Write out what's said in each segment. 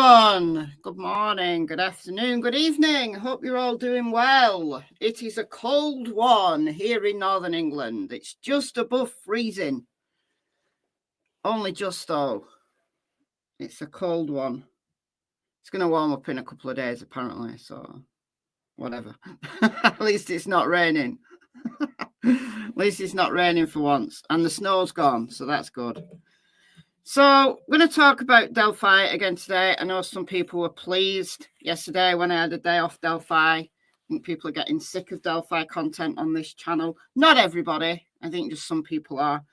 everyone. Good morning, good afternoon, good evening. Hope you're all doing well. It is a cold one here in Northern England. It's just above freezing. Only just though. It's a cold one. It's going to warm up in a couple of days apparently, so whatever. At least it's not raining. At least it's not raining for once. And the snow's gone, so that's good. So we're going to talk about Delphi again today. I know some people were pleased yesterday when I had a day off Delphi. I think people are getting sick of Delphi content on this channel. Not everybody. I think just some people are.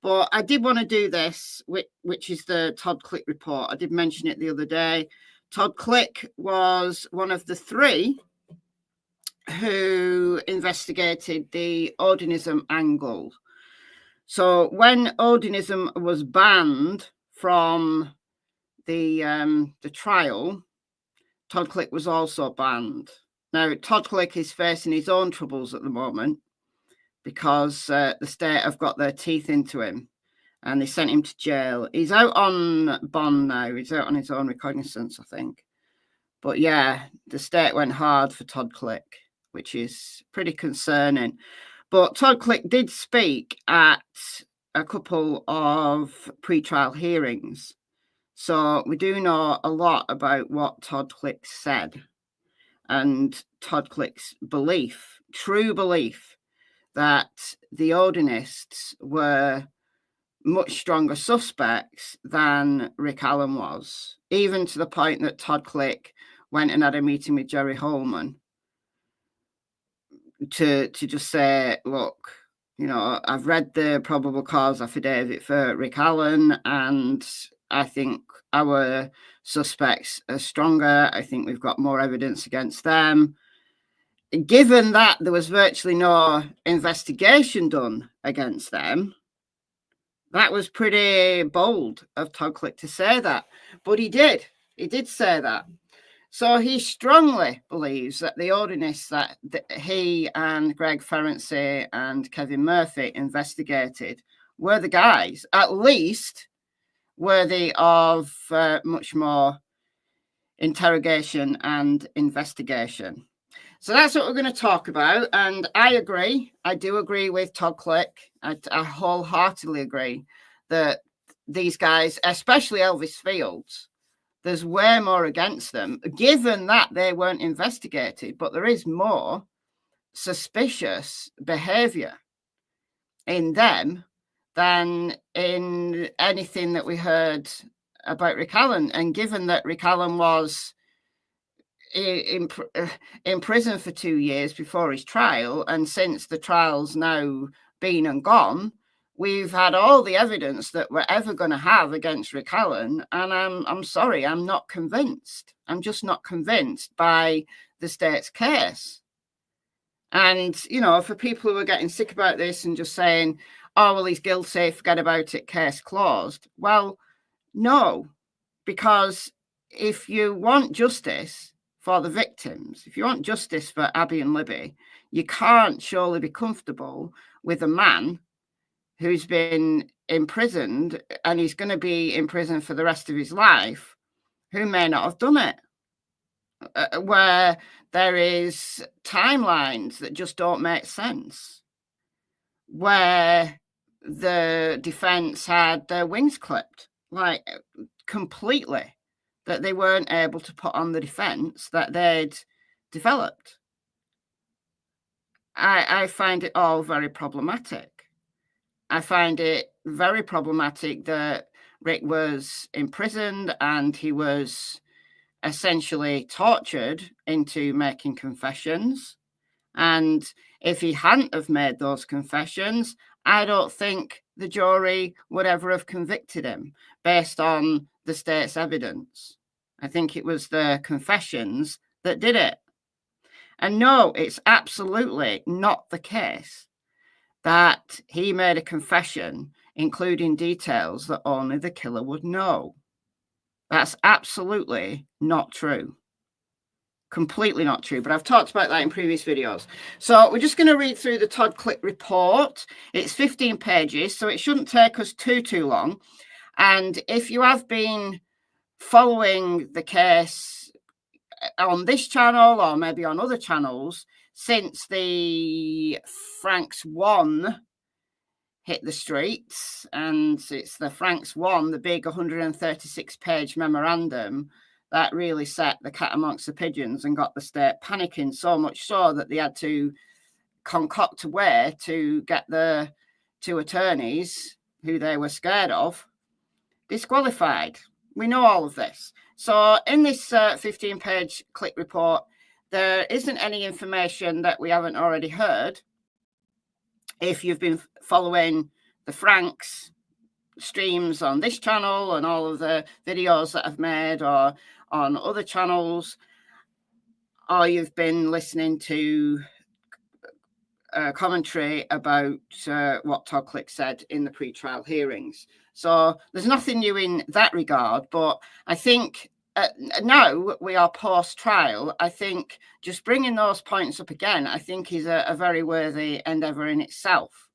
But I did want to do this, which is the Todd Click report. I did mention it the other day. Todd Click was one of the three who investigated the Odinism angle. So when Odinism was banned from the trial, Todd Click was also banned. Now, Todd Click is facing his own troubles at the moment because the state have got their teeth into him and they sent him to jail. He's out on bond now. He's out on his own recognizance, I think. But yeah, the state went hard for Todd Click, which is pretty concerning. But Todd Click did speak at a couple of pre-trial hearings. So we do know a lot about what Todd Click said and Todd Click's belief, true belief, that the Odinists were much stronger suspects than Rick Allen was, even to the point that Todd Click went and had a meeting with Jerry Holman to just say, look, you know, I've read the probable cause affidavit for Rick Allen and I think our suspects are stronger. I think we've got more evidence against them. Given that there was virtually no investigation done against them, that was pretty bold of Todd Click to say that. But he did say that. So he strongly believes that the Odinists that he and Greg Ferenczi and Kevin Murphy investigated were the guys, at least worthy of much more interrogation and investigation. So that's what we're going to talk about. And I agree. I do agree with Todd Click. I wholeheartedly agree that these guys, especially Elvis Fields, there's way more against them, given that they weren't investigated, but there is more suspicious behavior in them than in anything that we heard about Rick Allen. And given that Rick Allen was in prison for 2 years before his trial, and since the trial's now been and gone, we've had all the evidence that we're ever going to have against Rick Allen, and I'm sorry, I'm not convinced. I'm just not convinced by the state's case. And, you know, for people who are getting sick about this and just saying, oh, well, he's guilty, forget about it, case closed. Well, no, because if you want justice for the victims, if you want justice for Abby and Libby, you can't surely be comfortable with a man who's been imprisoned and he's going to be in prison for the rest of his life, who may not have done it, where there is timelines that just don't make sense, where the defense had their wings clipped, like completely, that they weren't able to put on the defense that they'd developed. I find it all very problematic. I find it very problematic that Rick was imprisoned and he was essentially tortured into making confessions. And if he hadn't have made those confessions, I don't think the jury would ever have convicted him based on the state's evidence. I think it was the confessions that did it. And no, it's absolutely not the case that he made a confession, including details that only the killer would know. That's absolutely not true. Completely not true. But I've talked about that in previous videos. So we're just going to read through the Todd Click report. It's 15 pages, so it shouldn't take us too long. And if you have been following the case on this channel or maybe on other channels since the Franks 1 hit the streets, and it's the Franks 1, the big 136-page memorandum, that really set the cat amongst the pigeons and got the state panicking, so much so that they had to concoct a way to get the 2 attorneys who they were scared of disqualified. We know all of this. So in this 15-page click report, there isn't any information that we haven't already heard. If you've been following the Franks streams on this channel and all of the videos that I've made, or on other channels, or you've been listening to commentary about what Todd Click said in the pre-trial hearings. So there's nothing new in that regard, but I think now we are post-trial. I think just bringing those points up again, I think is a very worthy endeavour in itself.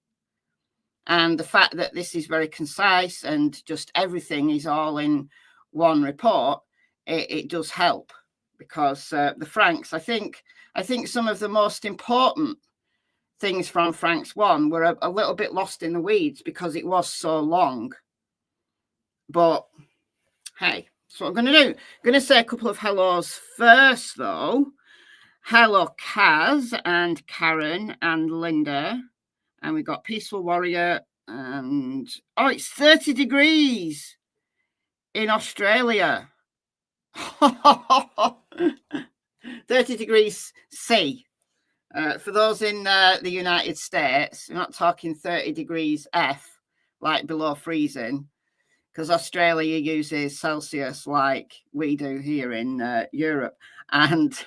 And the fact that this is very concise and just everything is all in one report, it does help, because the Franks, I think some of the most important things from Franks 1 were a little bit lost in the weeds because it was so long. But hey, that's what I'm going to do. I'm going to say a couple of hellos first, though. Hello, Kaz and Karen and Linda. And we got Peaceful Warrior. And oh, it's 30 degrees in Australia. 30 degrees C. For those in the United States, we're not talking 30 degrees F, like below freezing, because Australia uses Celsius like we do here in Europe. And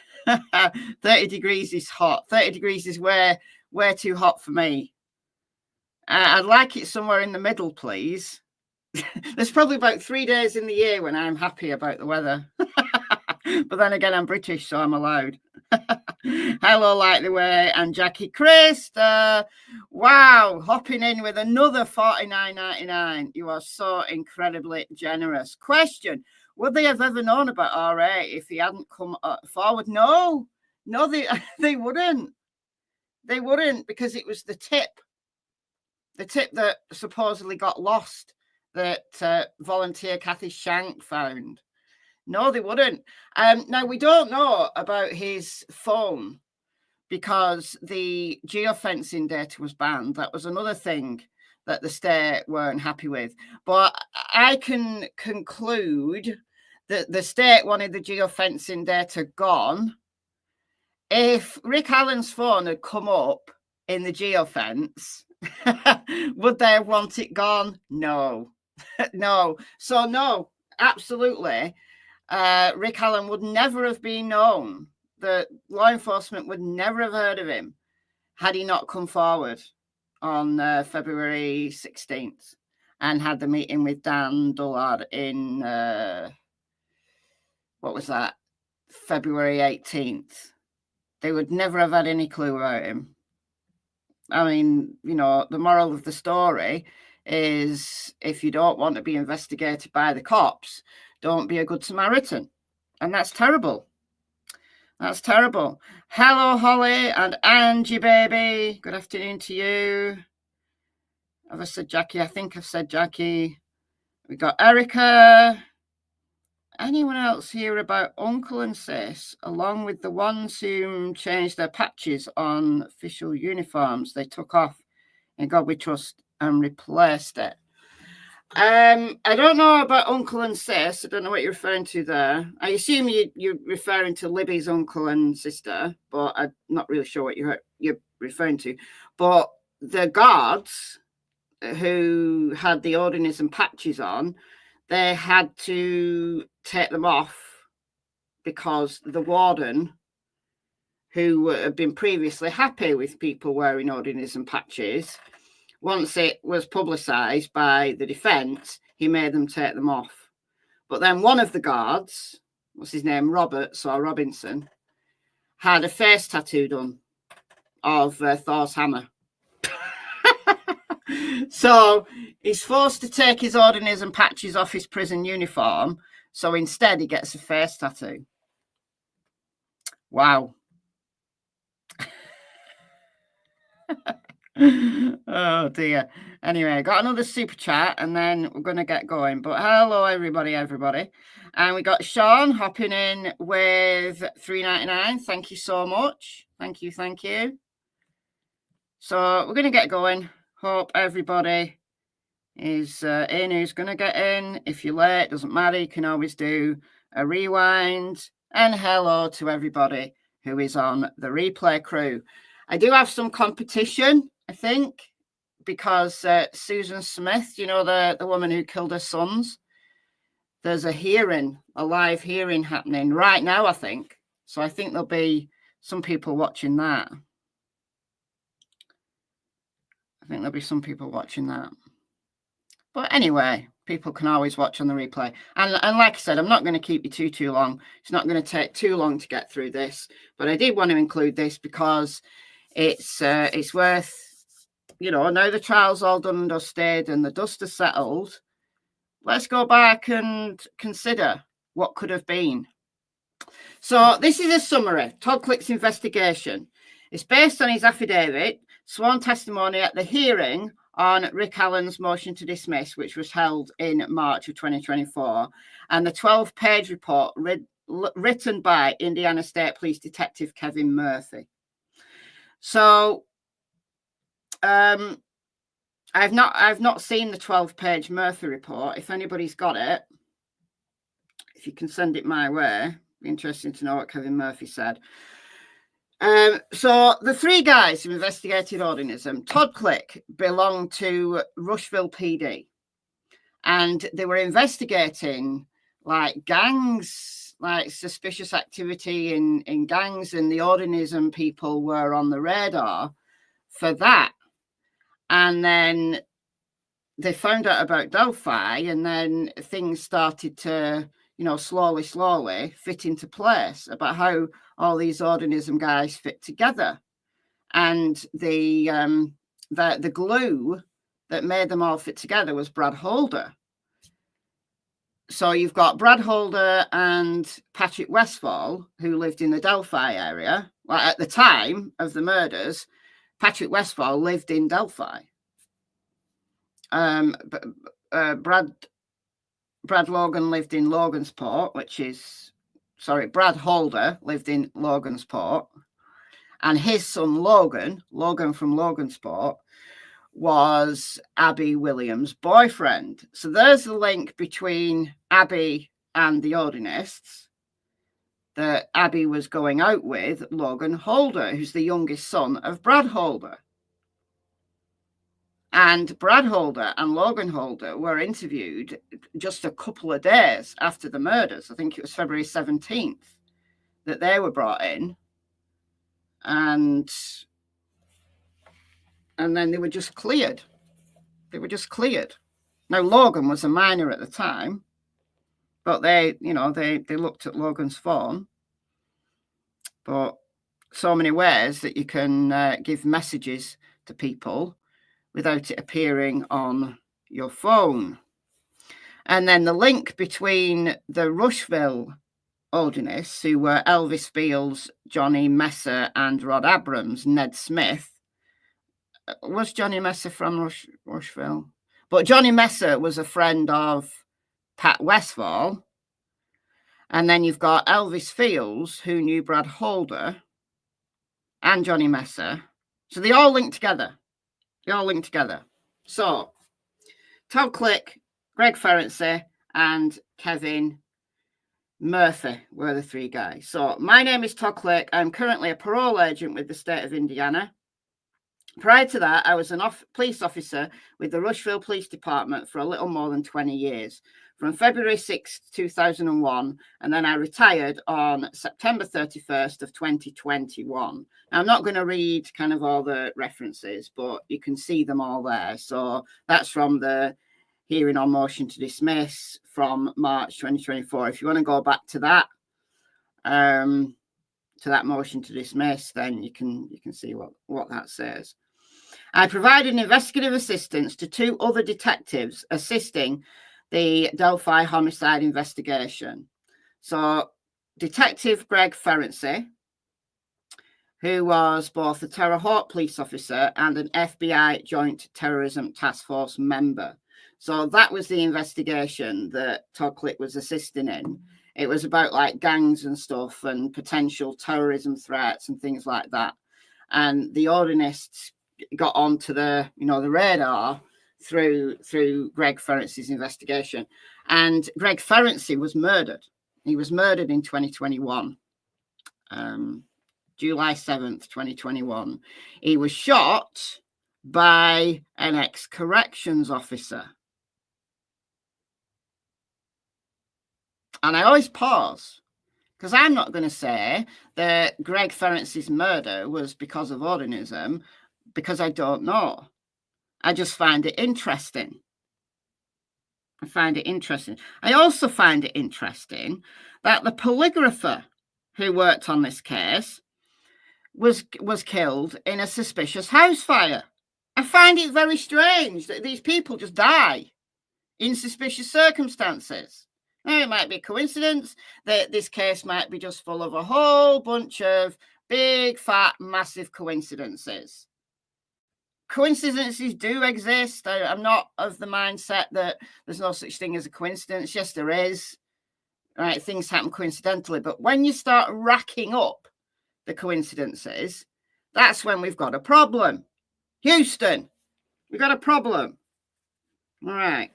30 degrees is hot. 30 degrees is way too hot for me. I'd like it somewhere in the middle, please. There's probably about 3 days in the year when I'm happy about the weather. But then again, I'm British, so I'm allowed. Hello, Light the Way, and Jackie Christa. Wow, hopping in with another $49.99. You are so incredibly generous. Question: would they have ever known about RA if he hadn't come forward? No, they wouldn't. They wouldn't, because it was the tip that supposedly got lost that volunteer Kathy Shank found. No, they wouldn't. Now, we don't know about his phone because the geofencing data was banned. That was another thing that the state weren't happy with. But I can conclude that the state wanted the geofencing data gone. If Rick Allen's phone had come up in the geofence, would they want it gone? No. No. So, no, absolutely. Rick Allen would never have been known. The law enforcement would never have heard of him had he not come forward on February 16th and had the meeting with Dan Dullard in, what was that, February 18th. They would never have had any clue about him. I mean, you know, the moral of the story is if you don't want to be investigated by the cops, don't be a good Samaritan. And that's terrible. That's terrible. Hello, Holly and Angie, baby. Good afternoon to you. Have I said Jackie? I think I've said Jackie. We got Erica. Anyone else hear about Uncle and Sis, along with the ones who changed their patches on official uniforms they took off in God We Trust and replaced it? I don't know about Uncle and Sis. I don't know what you're referring to there. I assume you're referring to Libby's uncle and sister, but I'm not really sure what you're referring to. But the guards who had the ordinance and patches on, they had to take them off because the warden, who had been previously happy with people wearing ordinance and patches, once it was publicised by the defence, he made them take them off. But then one of the guards, what's his name, Robinson, had a face tattoo done of Thor's hammer. So he's forced to take his ordinance and patches off his prison uniform So instead, he gets a face tattoo. Wow. Oh dear. Anyway, got another super chat and then we're going to get going. But hello, everybody. And we got Sean hopping in with $3.99. Thank you so much. Thank you. So we're going to get going. Hope everybody is in who's going to get in. If you're late, doesn't matter. You can always do a rewind. And hello to everybody who is on the replay crew. I do have some competition, I think, because Susan Smith, you know, the woman who killed her sons, there's a live hearing happening right now, I think. So I think there'll be some people watching that. But anyway, people can always watch on the replay. And like I said, I'm not going to keep you too long. It's not going to take too long to get through this. But I did want to include this because it's worth, you know, now the trial's all done and dusted and the dust has settled, let's go back and consider what could have been. So this is a summary. Todd Click's investigation. It's based on his affidavit, sworn testimony at the hearing on Rick Allen's motion to dismiss, which was held in March of 2024, and the 12-page report written by Indiana State Police Detective Kevin Murphy. So I've not seen the 12-page Murphy report. If anybody's got it, if you can send it my way, be interesting to know what Kevin Murphy said. So the three guys who investigated Ordinism, Todd Click belonged to Rushville PD, and they were investigating like gangs, like suspicious activity in gangs, and the Ordinism people were on the radar for that. And then they found out about Delphi, and then things started to, you know, slowly fit into place about how all these Ordinism guys fit together. And the glue that made them all fit together was Brad Holder. So you've got Brad Holder and Patrick Westfall, who lived in the Delphi area. Well, at the time of the murders, Patrick Westfall lived in Delphi. Brad Logan lived in Logansport, Brad Holder lived in Logansport, and his son Logan from Logansport, was Abby Williams' boyfriend. So there's the link between Abby and the Ordinists, that Abby was going out with Logan Holder, who's the youngest son of Brad Holder. And Brad Holder and Logan Holder were interviewed just a couple of days after the murders. I think it was February 17th that they were brought in. And then they were just cleared. Now, Logan was a minor at the time, but they looked at Logan's phone. But so many ways that you can give messages to people without it appearing on your phone. And then the link between the Rushville Ordinists, who were Elvis Fields, Johnny Messer, and Rod Abrams, Ned Smith. Was Johnny Messer from Rushville? But Johnny Messer was a friend of Pat Westfall. And then you've got Elvis Fields, who knew Brad Holder, and Johnny Messer. So they all linked together. So, Todd Click, Greg Ferenczi, and Kevin Murphy were the three guys. So, my name is Todd Click. I'm currently a parole agent with the state of Indiana. Prior to that, I was an police officer with the Rushville Police Department for a little more than 20 years, from February 6th, 2001, and then I retired on September 31st of 2021. Now, I'm not going to read kind of all the references, but you can see them all there. So that's from the hearing on motion to dismiss from March 2024. If you want to go back to that motion to dismiss, then you can see what that says. I provided investigative assistance to two other detectives assisting the Delphi homicide investigation. So Detective Greg Ferenczi, who was both a Terre Haute police officer and an FBI Joint Terrorism Task Force member. So that was the investigation that Todd Click was assisting in. It was about like gangs and stuff and potential terrorism threats and things like that. And the Ordinists got onto the radar through Greg Ferenczi's investigation. And Greg Ferenczi was murdered. He was murdered in 2021. July 7th, 2021. He was shot by an ex-corrections officer. And I always pause, because I'm not going to say that Greg Ferenczi's murder was because of Ordinism, because I don't know. I just find it interesting. I also find it interesting that the polygrapher who worked on this case was killed in a suspicious house fire. I find it very strange that these people just die in suspicious circumstances. Now, it might be a coincidence that this case might be just full of a whole bunch of big, fat, massive coincidences. Coincidences do exist. I'm not of the mindset that there's no such thing as a coincidence. Yes, there is. Right, things happen coincidentally. But when you start racking up the coincidences, that's when we've got a problem. Houston, we've got a problem. All right.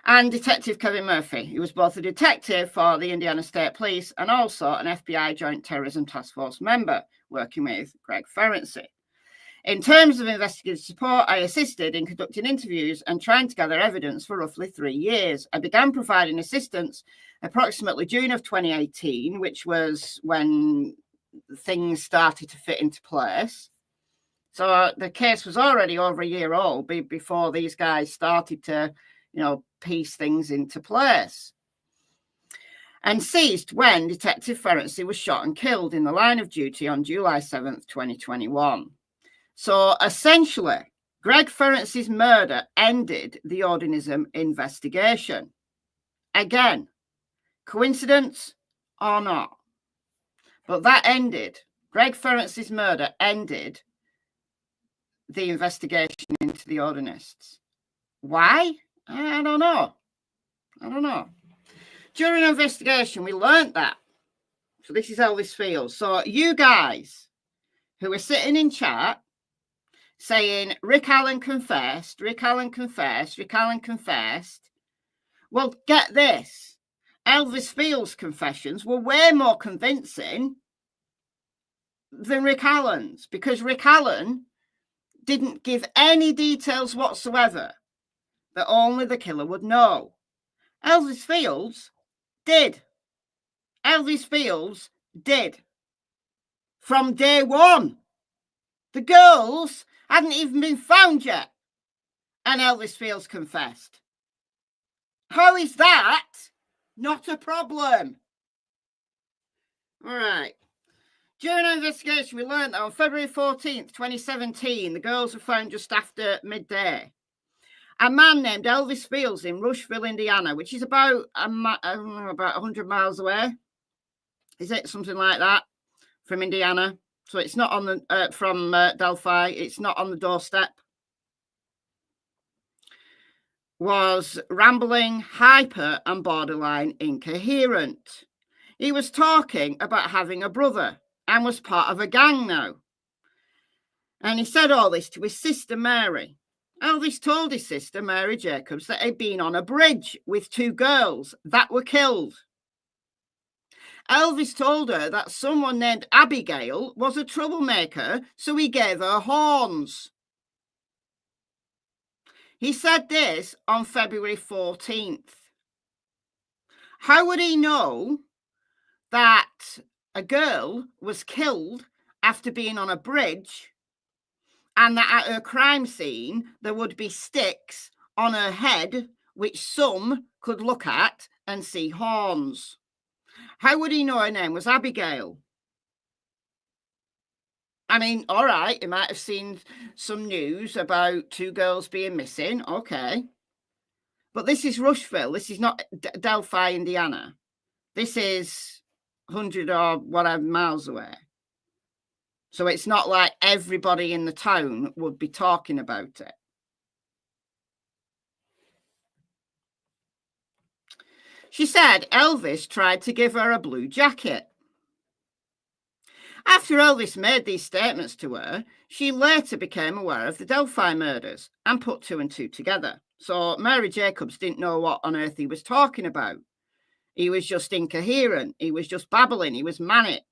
And Detective Kevin Murphy, he was both a detective for the Indiana State Police and also an FBI Joint Terrorism Task Force member working with Greg Ferenczi. In terms of investigative support, I assisted in conducting interviews and trying to gather evidence for roughly 3 years. I began providing assistance approximately June of 2018, which was when things started to fit into place. So the case was already over a year old before these guys started to, piece things into place. And ceased when Detective Ferenczi was shot and killed in the line of duty on July 7th, 2021. So essentially, Greg Ferenczi's murder ended the Ordinism investigation. Again, coincidence or not? But that ended. Greg Ferenczi's murder ended the investigation into the Ordinists. Why? I don't know. During investigation, we learned that. So this is how this feels. So you guys who are sitting in chat saying Rick Allen confessed. Well, get this. Elvis Fields' confessions were way more convincing than Rick Allen's, because Rick Allen didn't give any details whatsoever that only the killer would know. Elvis Fields did. From day one. The girls hadn't even been found yet, and Elvis Fields confessed. How is that not a problem? All right. During our investigation, we learned that on February 14th, 2017, the girls were found just after midday. A man named Elvis Fields in Rushville, Indiana, which is about 100 miles away. Is it something like that from Indiana? So it's not on the from Delphi. It's not on the doorstep. Was rambling, hyper, and borderline incoherent. He was talking about having a brother and was part of a gang now. And he said all this to his sister Mary. Elvis told his sister Mary Jacobs that he'd been on a bridge with 2 girls that were killed. Elvis told her that someone named Abigail was a troublemaker, so he gave her horns. He said this on February 14th. How would he know that a girl was killed after being on a bridge and that at her crime scene there would be sticks on her head which some could look at and see horns? How would he know her name was Abigail? I mean, all right, he might have seen some news about 2 girls being missing. Okay. But this is Rushville. This is not Delphi, Indiana. This is 100 or whatever miles away. So it's not like everybody in the town would be talking about it. She said Elvis tried to give her a blue jacket. After Elvis made these statements to her, she later became aware of the Delphi murders and put 2 and 2 together. So Mary Jacobs didn't know what on earth he was talking about. He was just incoherent. He was just babbling. He was manic.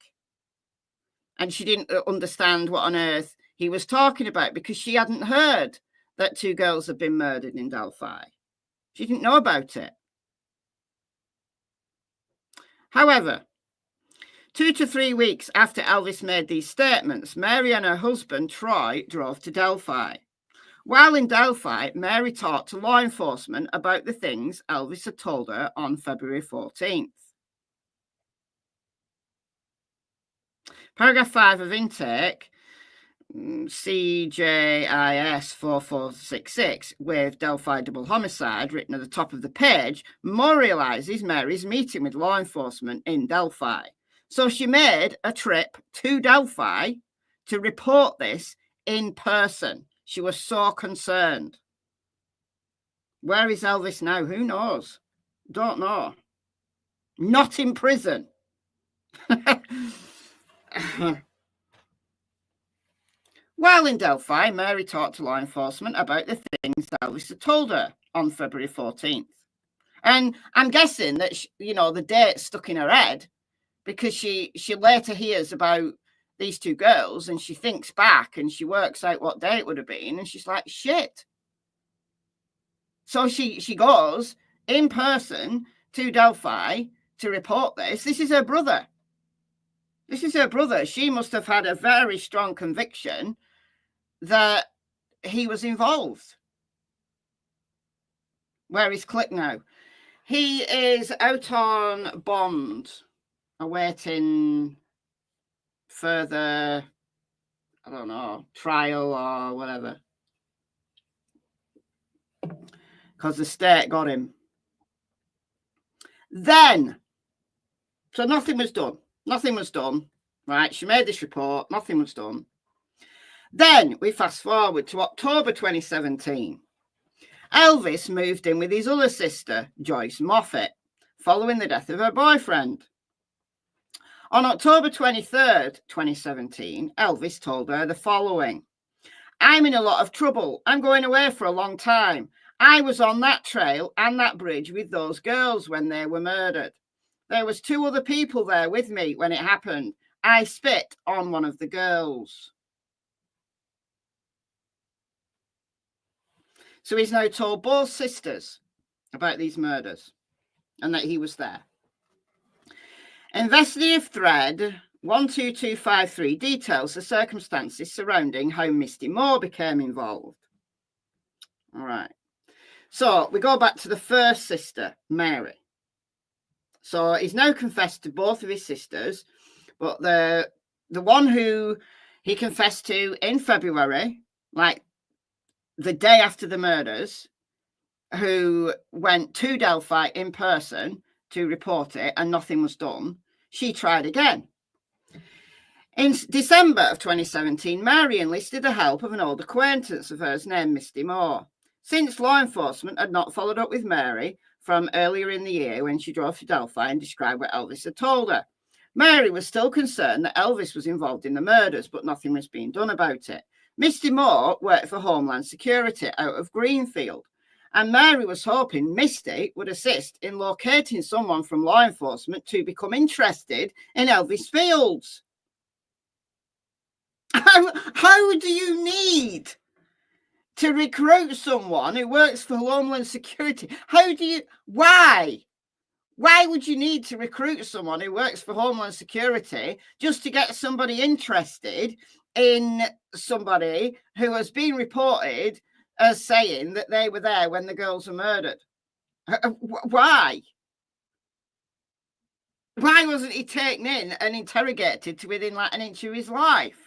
And she didn't understand what on earth he was talking about because she hadn't heard that 2 girls had been murdered in Delphi. She didn't know about it. However, 2 to 3 weeks after Elvis made these statements, Mary and her husband, Troy, drove to Delphi. While in Delphi, Mary talked to law enforcement about the things Elvis had told her on February 14th. Paragraph 5 of intake, CJIS 4466, with Delphi double homicide written at the top of the page, memorializes Mary's meeting with law enforcement in Delphi. So she made a trip to Delphi to report this in person. She was so concerned. Where is Elvis now? Who knows? Don't know. Not in prison. While in Delphi, Mary talked to law enforcement about the things Elvis had told her on February 14th. And I'm guessing that, the date stuck in her head because she later hears about these 2 girls and she thinks back and she works out what day it would have been and she's like, shit. So she goes in person to Delphi to report this. This is her brother. She must have had a very strong conviction that he was involved. Where is Click now? He is out on bond, awaiting further, I don't know, trial or whatever. Because the state got him. Then, so nothing was done. Right? She made this report. Nothing was done. Then we fast forward to October 2017. Elvis moved in with his other sister, Joyce Moffat, following the death of her boyfriend. On October 23rd, 2017, Elvis told her the following: I'm in a lot of trouble. I'm going away for a long time. I was on that trail and that bridge with those girls when they were murdered. There was 2 other people there with me when it happened. I spit on one of the girls. So he's now told both sisters about these murders and that he was there. Investigative thread 12253 details the circumstances surrounding how Misty Moore became involved. All right. So we go back to the first sister, Mary. So he's now confessed to both of his sisters, but the one who he confessed to in February, like the day after the murders, who went to Delphi in person to report it and nothing was done, she tried again. In December of 2017, Mary enlisted the help of an old acquaintance of hers named Misty Moore. Since law enforcement had not followed up with Mary from earlier in the year when she drove to Delphi and described what Elvis had told her, Mary was still concerned that Elvis was involved in the murders, but nothing was being done about it. Misty Moore worked for Homeland Security out of Greenfield, and Mary was hoping Misty would assist in locating someone from law enforcement to become interested in Elvis Fields. How do you need to recruit someone who works for Homeland Security? Why would you need to recruit someone who works for Homeland Security just to get somebody interested in somebody who has been reported as saying that they were there when the girls were murdered? Why? Why wasn't he taken in and interrogated to within like an inch of his life?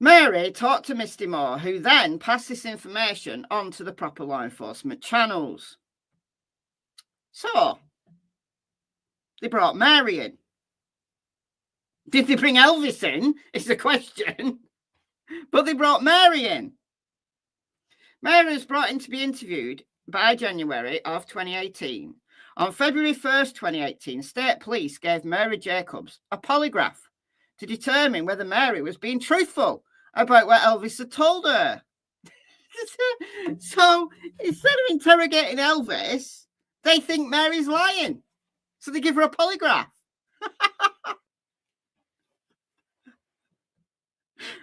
Mary talked to Misty Moore, who then passed this information on to the proper law enforcement channels. So, they brought Mary in. Did they bring Elvis in? Is the question. But they brought Mary in. Mary was brought in to be interviewed by January of 2018. On February 1st, 2018, State Police gave Mary Jacobs a polygraph to determine whether Mary was being truthful about what Elvis had told her. So instead of interrogating Elvis, they think Mary's lying. So they give her a polygraph.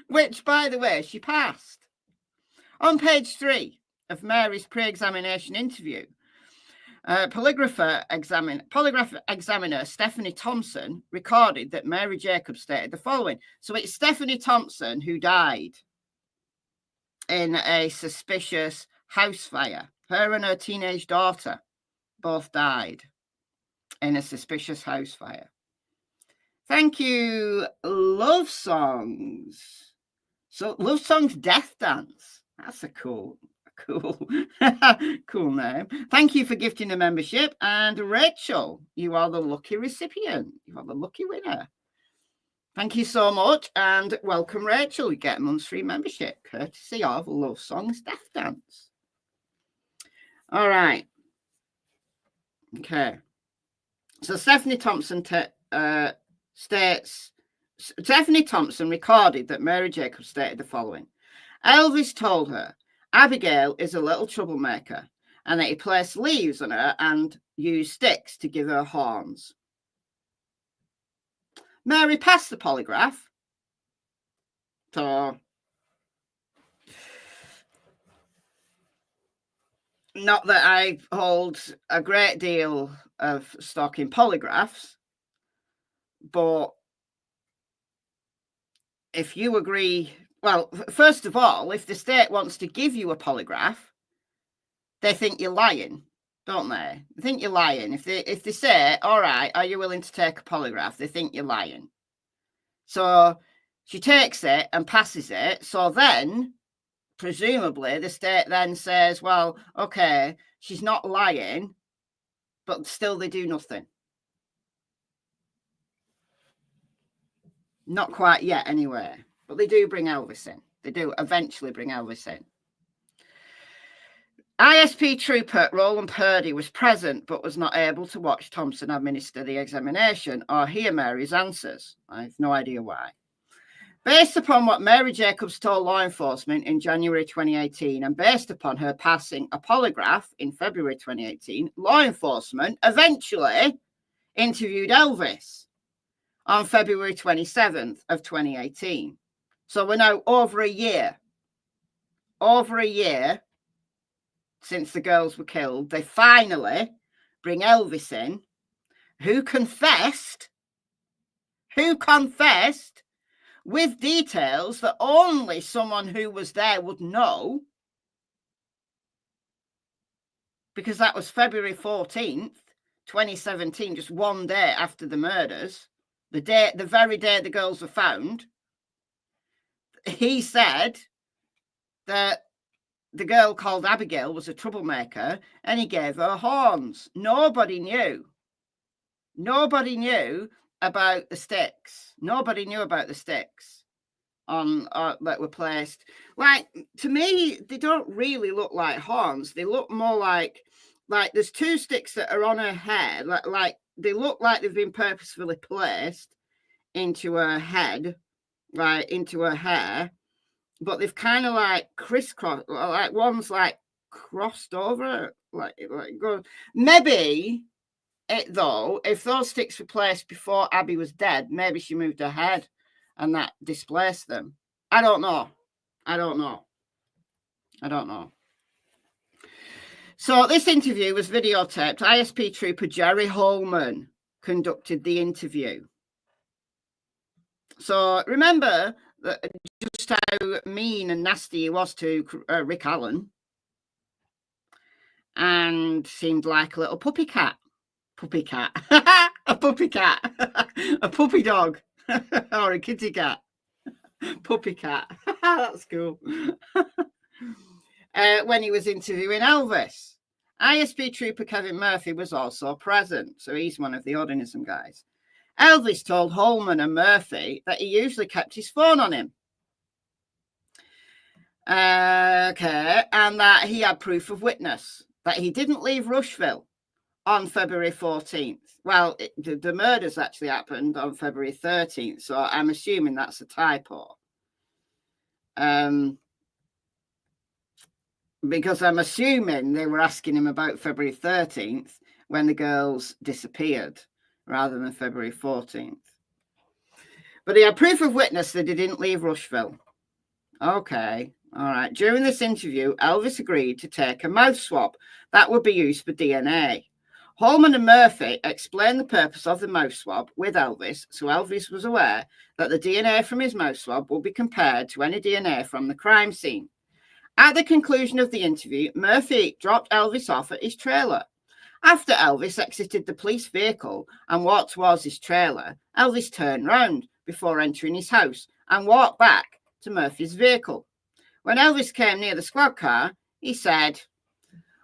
Which, by the way, she passed. On page 3 of Mary's pre-examination interview, polygraph examiner Stephanie Thompson recorded that Mary Jacobs stated the following. So it's Stephanie Thompson who died in a suspicious house fire. Her and her teenage daughter both died in a suspicious house fire. Thank you, Love Songs. So Love Songs Death Dance. That's a cool name. Thank you for gifting the membership. And Rachel, you are the lucky recipient. You are the lucky winner. Thank you so much. And welcome, Rachel. You get a month's free membership, courtesy of Love Songs Death Dance. All right. Okay. So Stephanie Thompson Stephanie Thompson recorded that Mary Jacobs stated the following. Elvis told her Abigail is a little troublemaker and that he placed leaves on her and used sticks to give her horns. Mary passed the polygraph. So, not that I hold a great deal of stock in polygraphs, but if you agree, well, first of all, if the state wants to give you a polygraph, they think you're lying, don't they? They think you're lying. If they say, all right, are you willing to take a polygraph? They think you're lying. So she takes it and passes it. So then, presumably, the state then says, well, okay, she's not lying, but still they do nothing. Not quite yet, anyway. But they do bring Elvis in. They do eventually bring Elvis in. ISP Trooper Roland Purdy was present but was not able to watch Thompson administer the examination or hear Mary's answers. I have no idea why. Based upon what Mary Jacobs told law enforcement in January 2018 and based upon her passing a polygraph in February 2018, law enforcement eventually interviewed Elvis on February 27th of 2018. So we're now over a year since the girls were killed. They finally bring Elvis in, who confessed with details that only someone who was there would know, because that was February 14th, 2017, just one day after the murders, the very day the girls were found. He said that the girl called Abigail was a troublemaker and he gave her horns. Nobody knew about the sticks. Nobody knew about the sticks that were placed. Like, to me, they don't really look like horns. They look more like there's two sticks that are on her head. Like they look like they've been purposefully placed into her head, right, into her hair, but they've kind of like crisscrossed, like one's like crossed over, like go. Maybe it though, if those sticks were placed before Abby was dead, maybe she moved her head and that displaced them. I don't know. So this interview was videotaped. ISP Trooper Jerry Holman conducted the interview. So remember that just how mean and nasty he was to Rick Allen, and seemed like a little puppy cat, a puppy cat, a puppy dog, or a kitty cat. Puppy cat. That's cool. When he was interviewing Elvis. ISP Trooper Kevin Murphy was also present, so he's one of the Oddinism guys. Elvis told Holman and Murphy that he usually kept his phone on him. Okay, and that he had proof of witness, that he didn't leave Rushville on February 14th. Well, the murders actually happened on February 13th, so I'm assuming that's a typo. Because I'm assuming they were asking him about February 13th when the girls disappeared rather than February 14th. But he had proof of witness that he didn't leave Rushville. Okay, all right. During this interview, Elvis agreed to take a mouth swab that would be used for DNA. Holman and Murphy explained the purpose of the mouth swab with Elvis, so Elvis was aware that the DNA from his mouth swab would be compared to any DNA from the crime scene. At the conclusion of the interview, Murphy dropped Elvis off at his trailer. After Elvis exited the police vehicle and walked towards his trailer, Elvis turned round before entering his house and walked back to Murphy's vehicle. When Elvis came near the squad car, he said,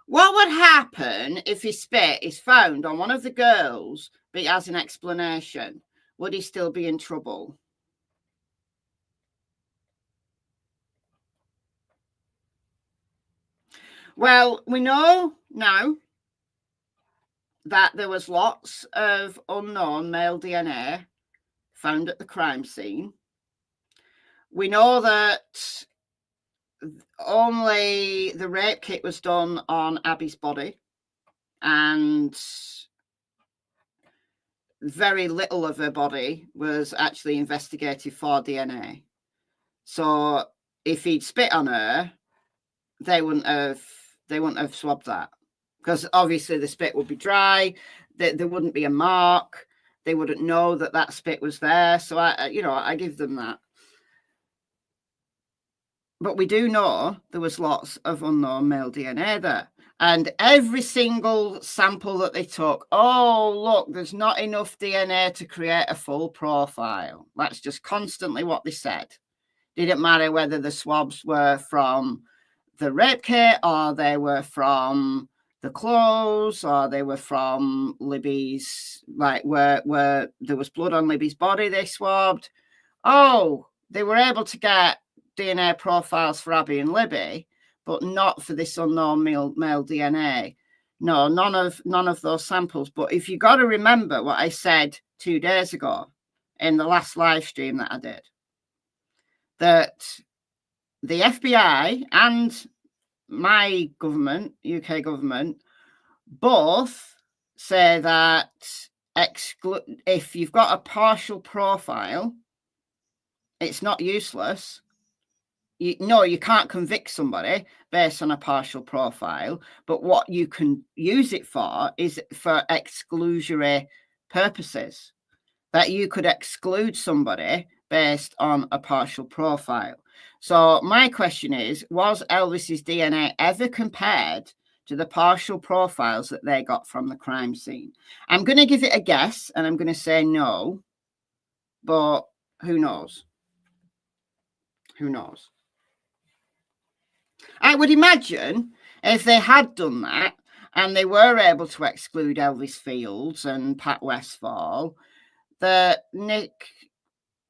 "What would happen if his spit is found on one of the girls, but he has an explanation? Would he still be in trouble?" Well, we know now that there was lots of unknown male DNA found at the crime scene. We know that only the rape kit was done on Abby's body, and very little of her body was actually investigated for DNA. So if he'd spit on her, they wouldn't have swabbed that, because obviously the spit would be dry. There wouldn't be a mark. They wouldn't know that spit was there. So I give them that. But we do know there was lots of unknown male DNA there. And every single sample that they took, oh, look, there's not enough DNA to create a full profile. That's just constantly what they said. Didn't matter whether the swabs were from the rape kit, or they were from the clothes, or they were from Libby's, like where there was blood on Libby's body, they swabbed. Oh, they were able to get DNA profiles for Abby and Libby, but not for this unknown male DNA. No, none of those samples. But if you got to remember what I said 2 days ago in the last live stream that I did, that the FBI and my government, UK government, both say that if you've got a partial profile, it's not useless. You can't convict somebody based on a partial profile, but what you can use it for is for exclusionary purposes, that you could exclude somebody based on a partial profile. So my question is, was Elvis's DNA ever compared to the partial profiles that they got from the crime scene? I'm going to give it a guess, and I'm going to say no, but who knows? Who knows? I would imagine if they had done that and they were able to exclude Elvis Fields and Pat Westfall, that Nick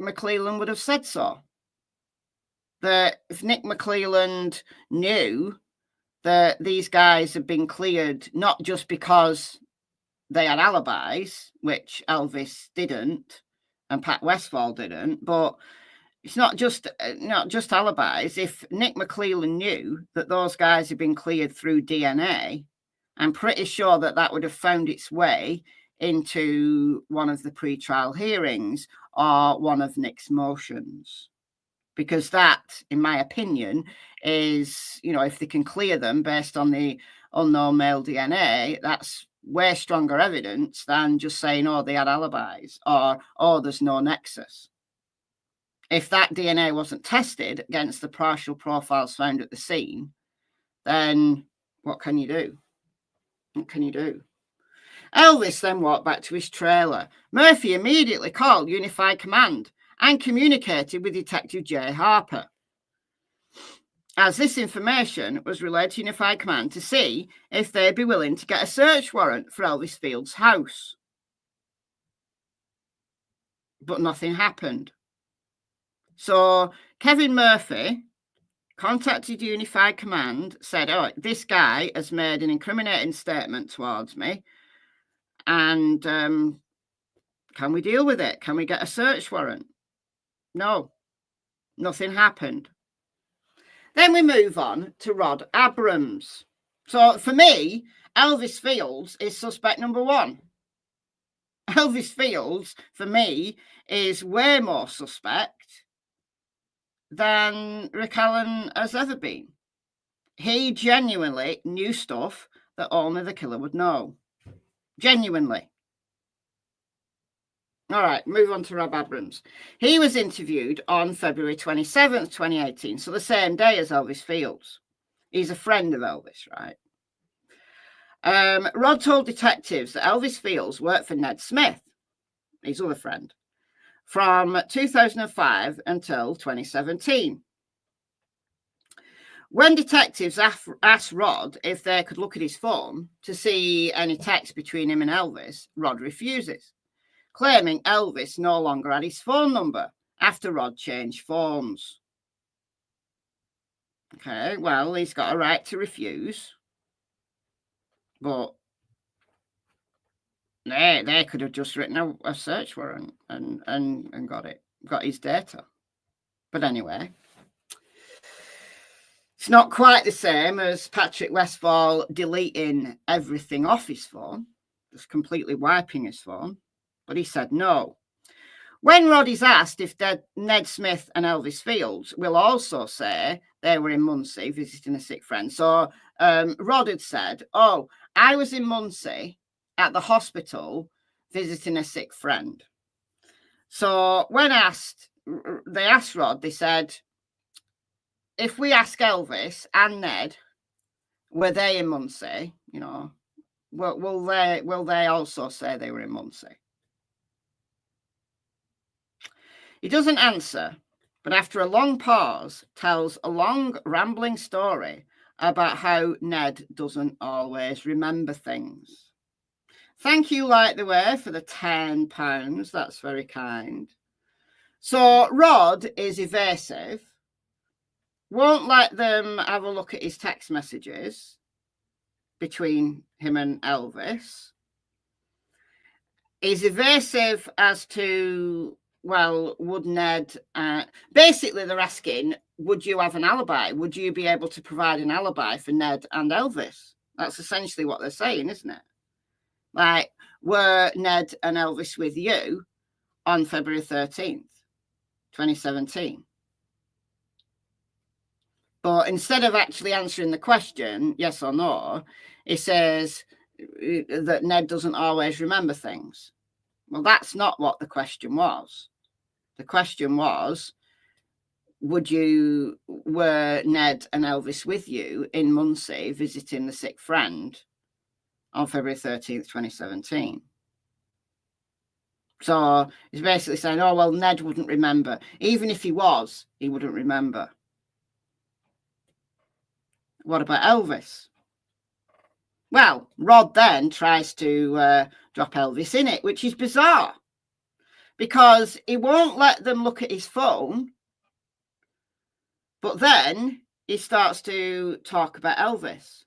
McClelland would have said so. That if Nick McClelland knew that these guys had been cleared not just because they had alibis, which Elvis didn't and Pat Westfall didn't, but it's not just alibis. If Nick McClelland knew that those guys had been cleared through DNA, I'm pretty sure that would have found its way into one of the pre-trial hearings or one of Nick's motions. Because that, in my opinion, is, if they can clear them based on the unknown male DNA, that's way stronger evidence than just saying, oh, they had alibis, or, oh, there's no nexus. If that DNA wasn't tested against the partial profiles found at the scene, then what can you do? What can you do? Elvis then walked back to his trailer. Murphy immediately called Unified Command and communicated with Detective J. Harper, as this information was relayed to Unified Command to see if they'd be willing to get a search warrant for Elvis Field's house. But nothing happened. So Kevin Murphy contacted Unified Command, said, oh, this guy has made an incriminating statement towards me, and can we deal with it? Can we get a search warrant? No, nothing happened. Then we move on to Rod Abrams. So for me, Elvis Fields is suspect number one. Elvis Fields, for me, is way more suspect than Rick Allen has ever been. He genuinely knew stuff that only the killer would know. Genuinely. All right, move on to Rob Abrams. He was interviewed on February 27th, 2018, so the same day as Elvis Fields. He's a friend of Elvis, right? Rod told detectives that Elvis Fields worked for Ned Smith, his other friend, from 2005 until 2017. When detectives asked Rod if they could look at his phone to see any text between him and Elvis, Rod refuses, claiming Elvis no longer had his phone number after Rod changed phones. Okay, well, he's got a right to refuse, but they could have just written a search warrant and got his data. But anyway, it's not quite the same as Patrick Westfall deleting everything off his phone, just completely wiping his phone. But he said no. When Rod is asked if Ned Smith and Elvis Fields will also say they were in Muncie visiting a sick friend. So Rod had said, oh, I was in Muncie at the hospital visiting a sick friend. So when they asked Rod, they said, if we ask Elvis and Ned, were they in Muncie? You know, will they also say they were in Muncie? He doesn't answer, but after a long pause, tells a long, rambling story about how Ned doesn't always remember things. Thank you, Light the Way, for the £10. That's very kind. So Rod is evasive, won't let them have a look at his text messages between him and Elvis. He's evasive as to, well, would Ned... basically, they're asking, would you have an alibi? Would you be able to provide an alibi for Ned and Elvis? That's essentially what they're saying, isn't it? Like, were Ned and Elvis with you on February 13th, 2017? But instead of actually answering the question, yes or no, it says that Ned doesn't always remember things. Well, that's not what the question was. The question was, were Ned and Elvis with you in Muncie visiting the sick friend on February 13th, 2017? So he's basically saying, oh, well, Ned wouldn't remember. Even if he was, he wouldn't remember. What about Elvis? Well, Rod then tries to drop Elvis in it, which is bizarre, because he won't let them look at his phone, but then he starts to talk about Elvis.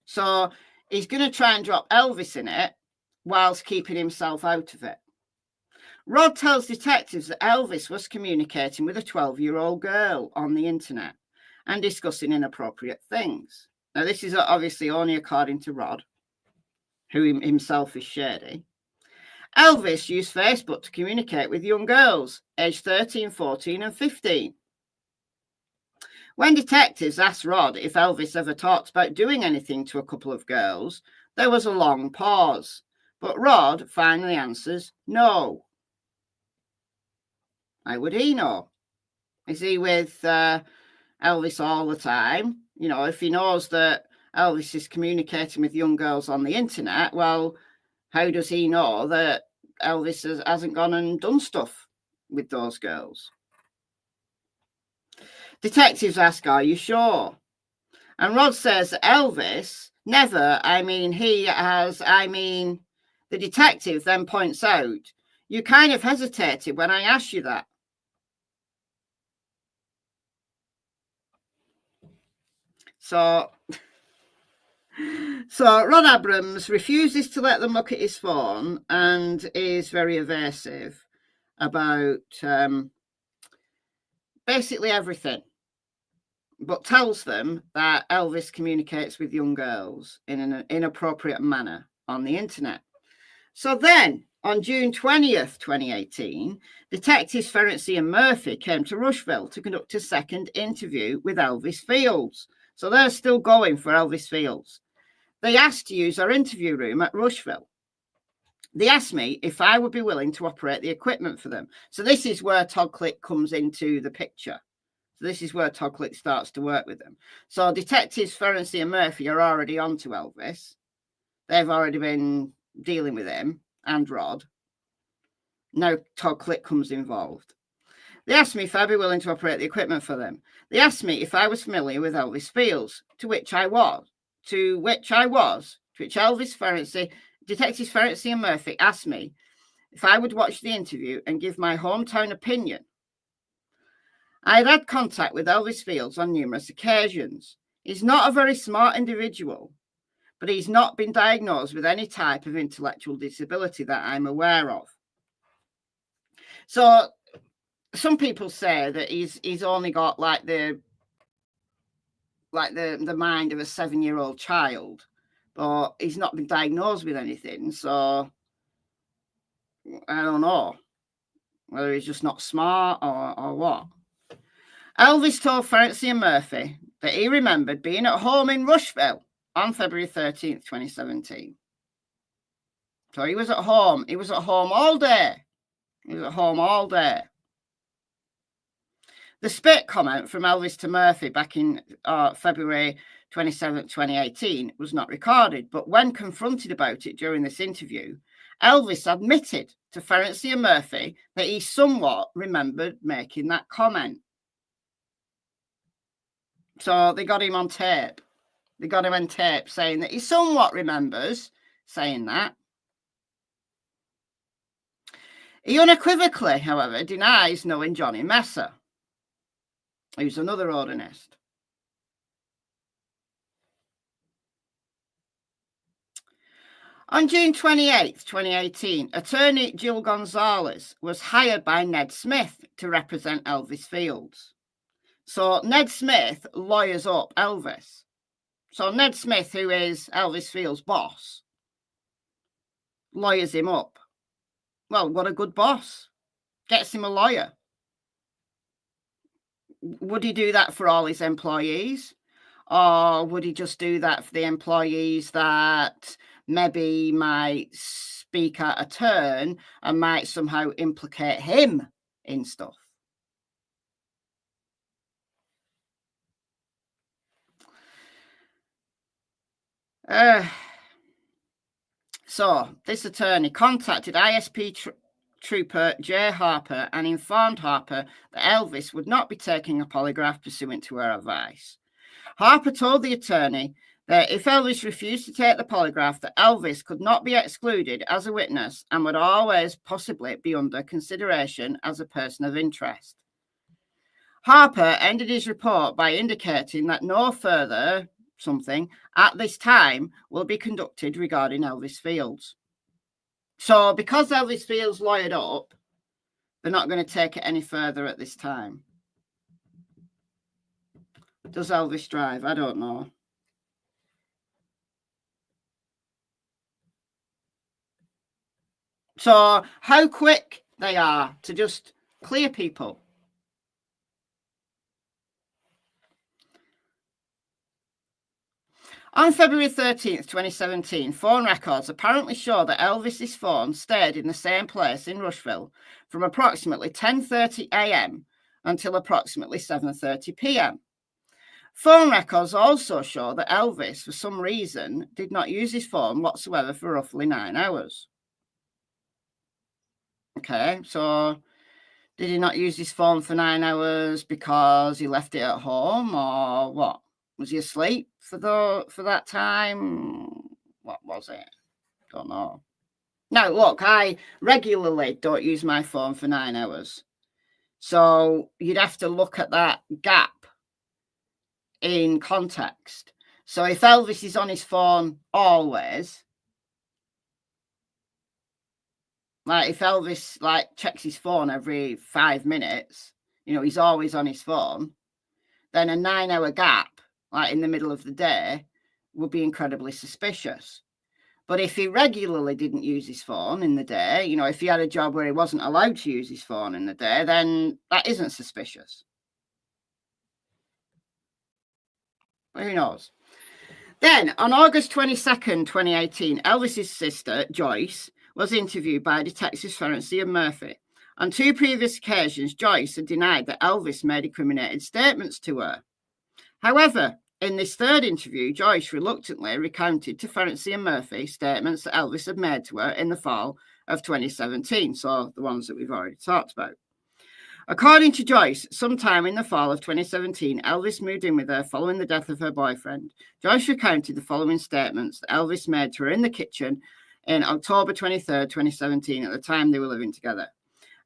So he's going to try and drop Elvis in it whilst keeping himself out of it. Rod tells detectives that Elvis was communicating with a 12-year-old girl on the internet and discussing inappropriate things. Now, this is obviously only according to Rod, who himself is shady. Elvis used Facebook to communicate with young girls, aged 13, 14, and 15. When detectives asked Rod if Elvis ever talked about doing anything to a couple of girls, there was a long pause, but Rod finally answers no. How would he know? Is he with Elvis all the time? You know, if he knows that Elvis is communicating with young girls on the internet, well, how does he know that Elvis hasn't gone and done stuff with those girls. Detectives ask, are you sure? And Rod says, Elvis, never, he has, the detective then points out, you kind of hesitated when I asked you that. So Rod Abrams refuses to let them look at his phone and is very evasive about basically everything, but tells them that Elvis communicates with young girls in an inappropriate manner on the internet. So then, on June 20th, 2018, Detectives Ferenczi and Murphy came to Rushville to conduct a second interview with Elvis Fields. So they're still going for Elvis Fields. They asked to use our interview room at Rushville. They asked me if I would be willing to operate the equipment for them. So this is where Todd Click comes into the picture. So this is where Todd Click starts to work with them. So Detectives Ferenczi and Murphy are already on to Elvis. They've already been dealing with him and Rod. Now Todd Click comes involved. They asked me if I'd be willing to operate the equipment for them. They asked me if I was familiar with Elvis Fields, to which Elvis Ferenczi, Detectives Ferenczi and Murphy asked me if I would watch the interview and give my hometown opinion. I had contact with Elvis Fields on numerous occasions. He's not a very smart individual, but he's not been diagnosed with any type of intellectual disability that I'm aware of. So some people say that he's only got like the mind of a 7-year-old child, but he's not been diagnosed with anything. So I don't know whether he's just not smart or what. Elvis told Ferenczi and Murphy that he remembered being at home in Rushville on February 13th, 2017. So he was at home. He was at home all day. The spit comment from Elvis to Murphy back in February 27th, 2018 was not recorded, but when confronted about it during this interview, Elvis admitted to Ferenczi and Murphy that he somewhat remembered making that comment. So they got him on tape. They got him on tape saying that he somewhat remembers saying that. He unequivocally, however, denies knowing Johnny Messer, who's another ordinist. On June 28th, 2018, attorney Jill Gonzalez was hired by Ned Smith to represent Elvis Fields. So Ned Smith lawyers up Elvis. So Ned Smith, who is Elvis Fields' boss, lawyers him up. Well, what a good boss. Gets him a lawyer. Would he do that for all his employees? Or would he just do that for the employees that maybe might speak at a turn and might somehow implicate him in stuff? So this attorney contacted ISP Trooper Jay Harper and informed Harper that Elvis would not be taking a polygraph pursuant to her advice. Harper told the attorney that if Elvis refused to take the polygraph, that Elvis could not be excluded as a witness and would always possibly be under consideration as a person of interest. Harper ended his report by indicating that no further something at this time will be conducted regarding Elvis Fields. So because Elvis Fields lawyered up, they're not going to take it any further at this time. Does Elvis drive? I don't know. So how quick they are to just clear people. On February 13th, 2017, phone records apparently show that Elvis's phone stayed in the same place in Rushville from approximately 10:30 a.m. until approximately 7:30 p.m. Phone records also show that Elvis, for some reason, did not use his phone whatsoever for roughly 9 hours. Okay, so Did he not use his phone for 9 hours because he left it at home, or what? Was he asleep for that time? What was it? Don't know. Now, look, I regularly don't use my phone for 9 hours. So you'd have to look at that gap in context. So if Elvis is on his phone always, like if Elvis checks his phone every 5 minutes, he's always on his phone, then a 9-hour gap, like in the middle of the day, would be incredibly suspicious. But if he regularly didn't use his phone in the day, if he had a job where he wasn't allowed to use his phone in the day, then that isn't suspicious. But who knows? Then, on August 22nd, 2018, Elvis's sister, Joyce, was interviewed by Detectives Ferenczi and Murphy. On 2 previous occasions, Joyce had denied that Elvis made incriminating statements to her. However, in this 3rd interview, Joyce reluctantly recounted to Ferenczi and Murphy statements that Elvis had made to her in the fall of 2017, so the ones that we've already talked about. According to Joyce, sometime in the fall of 2017, Elvis moved in with her following the death of her boyfriend. Joyce recounted the following statements that Elvis made to her in the kitchen in October 23rd, 2017, at the time they were living together.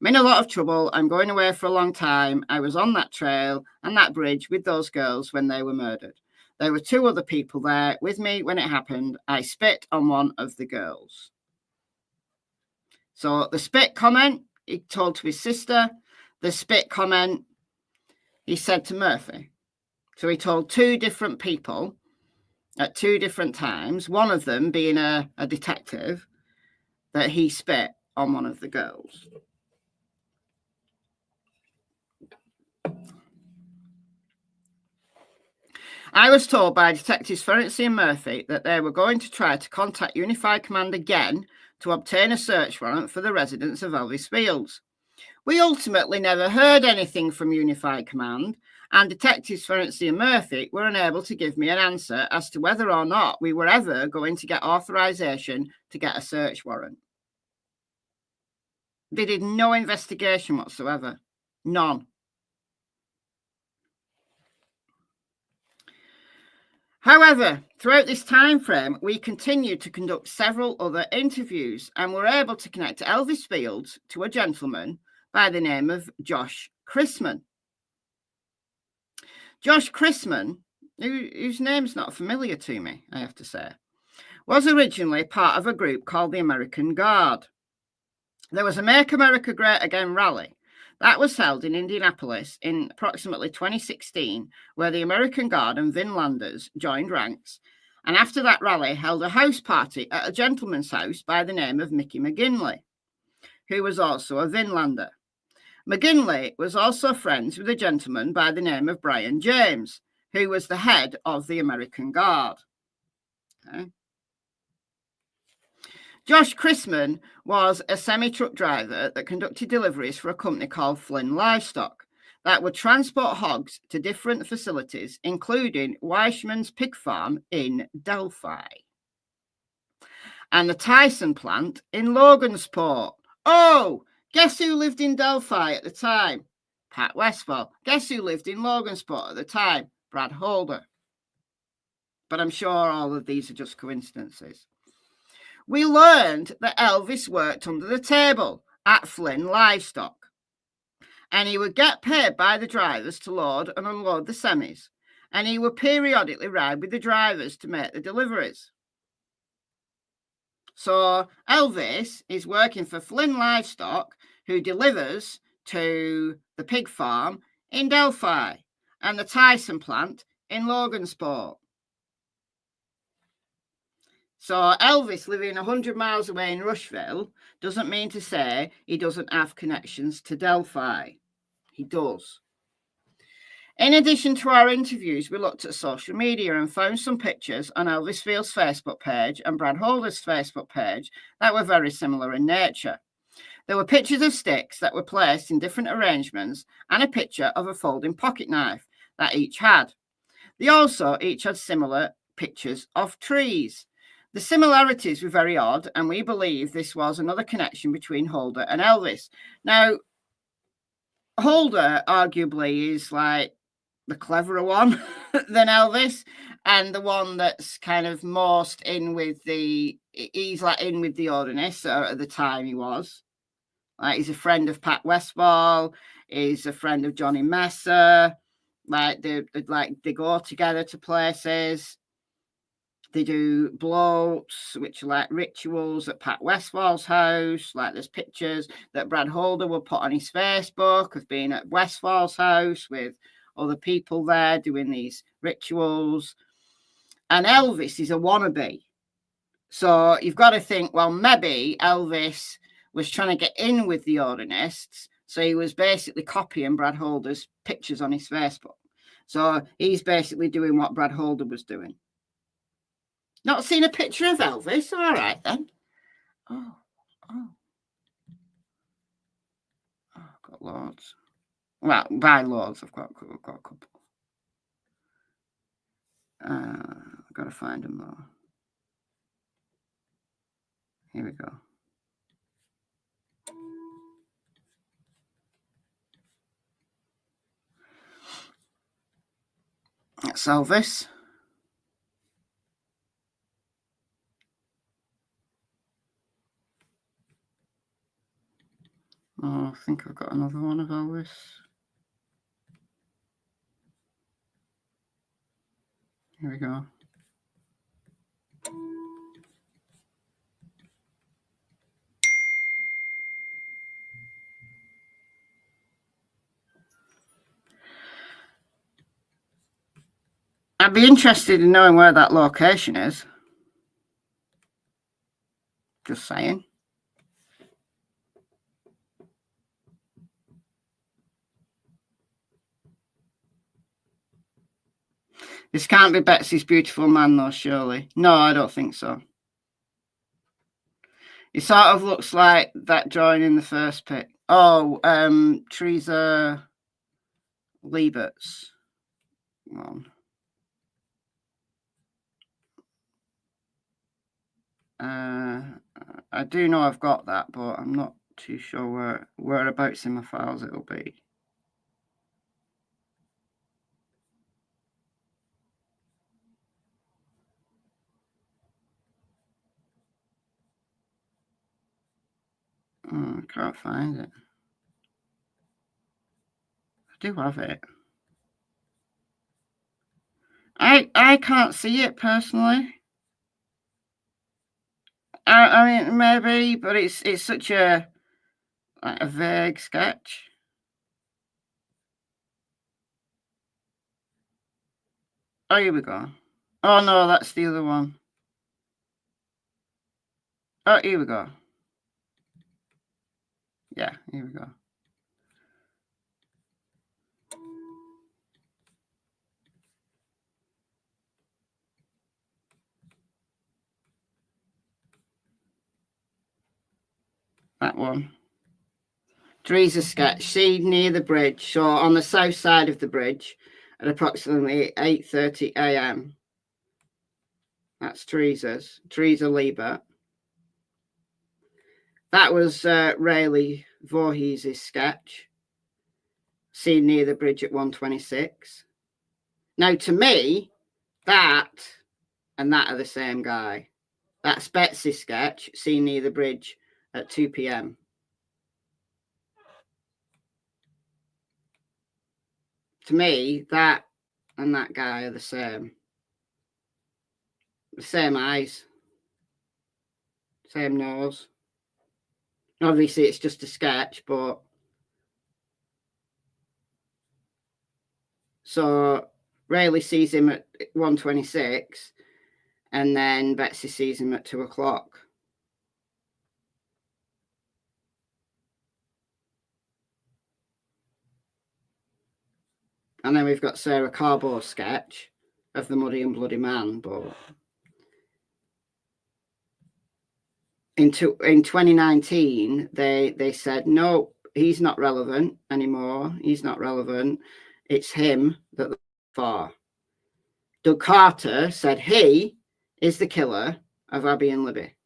I'm in a lot of trouble. I'm going away for a long time. I was on that trail and that bridge with those girls when they were murdered. There were 2 other people there with me when it happened. I spit on one of the girls. So the spit comment, he told to his sister. The spit comment, he said to Murphy. So he told 2 different people at 2 different times, one of them being a detective, that he spit on one of the girls. I was told by Detectives Ferenczi and Murphy that they were going to try to contact Unified Command again to obtain a search warrant for the residence of Elvis Fields. We ultimately never heard anything from Unified Command, and Detectives Ferenczi and Murphy were unable to give me an answer as to whether or not we were ever going to get authorization to get a search warrant. They did no investigation whatsoever. None. However, throughout this time frame, we continued to conduct several other interviews and were able to connect Elvis Fields to a gentleman by the name of Josh Chrisman. Josh Chrisman, whose name's not familiar to me, I have to say, was originally part of a group called the American Guard. There was a Make America Great Again rally that was held in Indianapolis in approximately 2016, where the American Guard and Vinlanders joined ranks, and after that rally held a house party at a gentleman's house by the name of Mickey McGinley, who was also a Vinlander. McGinley was also friends with a gentleman by the name of Brian James, who was the head of the American Guard. Okay. Josh Chrisman was a semi-truck driver that conducted deliveries for a company called Flynn Livestock that would transport hogs to different facilities, including Weishman's pig farm in Delphi and the Tyson plant in Logansport. Oh, guess who lived in Delphi at the time? Pat Westphal. Guess who lived in Logansport at the time? Brad Holder. But I'm sure all of these are just coincidences. We learned that Elvis worked under the table at Flynn Livestock, and he would get paid by the drivers to load and unload the semis, and he would periodically ride with the drivers to make the deliveries. So Elvis is working for Flynn Livestock, who delivers to the pig farm in Delphi and the Tyson plant in Logansport. So Elvis living 100 miles away in Rushville doesn't mean to say he doesn't have connections to Delphi. He does. In addition to our interviews, we looked at social media and found some pictures on Elvis Fields' Facebook page and Brad Holder's Facebook page that were very similar in nature. There were pictures of sticks that were placed in different arrangements and a picture of a folding pocket knife that each had. They also each had similar pictures of trees. The similarities were very odd, and we believe this was another connection between Holder and Elvis. Now, Holder arguably is like the cleverer one than Elvis, and the one that's kind of most in with he's like in with the ordinance at the time he was. Like he's a friend of Pat Westfall, he's a friend of Johnny Messer, like they go together to places. They do bloats, which are like rituals at Pat Westfall's house. Like there's pictures that Brad Holder will put on his Facebook of being at Westfall's house with other people there doing these rituals. And Elvis is a wannabe. So you've got to think, well, maybe Elvis was trying to get in with the ordinists. So he was basically copying Brad Holder's pictures on his Facebook. So he's basically doing what Brad Holder was doing. Not seen a picture of Elvis? All right, then. Oh. I've got loads. Well, by loads, I've got a couple. I've got to find them, though. Here we go. That's Elvis. Oh, I think I've got another one of Elvis. Here we go. I'd be interested in knowing where that location is. Just saying. This can't be Betsy's beautiful man, though, surely. No, I don't think so. It sort of looks like that drawing in the first pic. Oh, Teresa Liebert's one. I do know I've got that, but I'm not too sure whereabouts in my files it'll be. I can't find it. I do have it. I can't see it personally. I mean, maybe, but it's such a vague sketch. Oh, here we go. Oh no, that's the other one. Oh, here we go. Yeah, here we go. That one. Teresa sketch. See near the bridge. So on the south side of the bridge at approximately 8:30 a.m. That's Teresa's. Teresa Liebert. That was Rayleigh Voorhees' sketch. Seen near the bridge at 1:26. Now, to me, that and that are the same guy. That's Betsy's sketch, seen near the bridge at 2 p.m. To me, that and that guy are the same. The same eyes. Same nose. Obviously, it's just a sketch, but... So, Rayleigh sees him at 1:26, and then Betsy sees him at 2 o'clock. And then we've got Sarah Carbo's sketch of the Muddy and Bloody Man, but... In 2019, they said, no, he's not relevant anymore. He's not relevant. It's him that they're for. Doug Carter said he is the killer of Abby and Libby.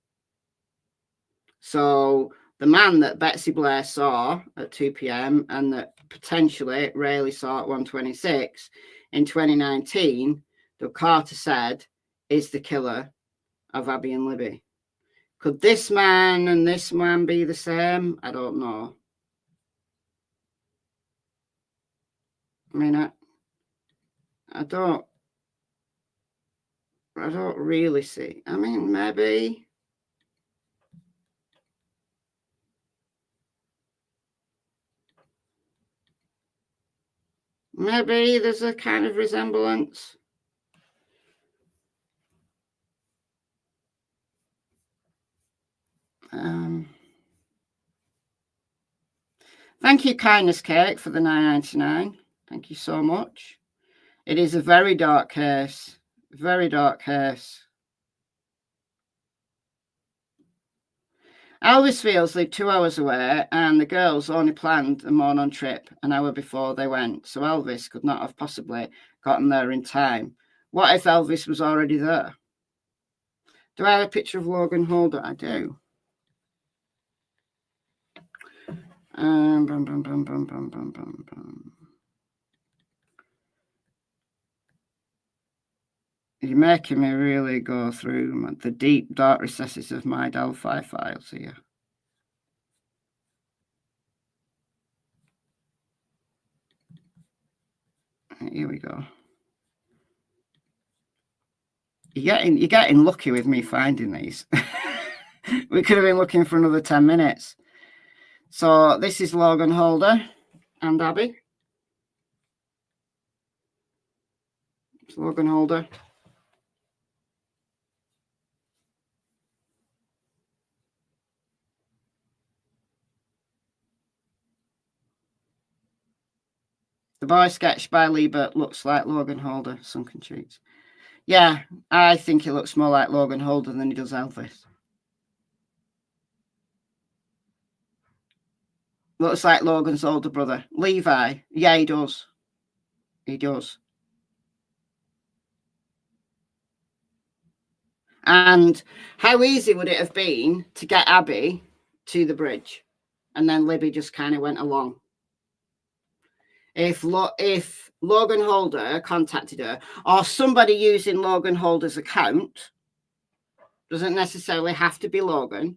So the man that Betsy Blair saw at 2 p.m. and that potentially Rayleigh saw at 1:26 in 2019, that Carter said is the killer of Abby and Libby. Could this man and this man be the same? I don't know. I mean, I don't really see. I mean, maybe. Maybe there's a kind of resemblance. Thank you, Kindness Cake, for the $9.99. Thank you so much. It is a very dark case. Very dark case. Elvis Fields lived 2 hours away, and the girls only planned a morning trip an hour before they went, so Elvis could not have possibly gotten there in time. What if Elvis was already there? Do I have a picture of Logan Holder? I do. You're making me really go through the deep, dark recesses of my Delphi files here. Here we go. You're getting lucky with me finding these. We could have been looking for another 10 minutes. So this is Logan Holder and Abby. It's Logan Holder. The boy sketched by Liebert looks like Logan Holder, sunken cheeks. Yeah, I think he looks more like Logan Holder than he does Elvis. Looks like Logan's older brother. Levi. Yeah, he does. He does. And how easy would it have been to get Abby to the bridge? And then Libby just kind of went along. If Logan Holder contacted her, or somebody using Logan Holder's account, doesn't necessarily have to be Logan,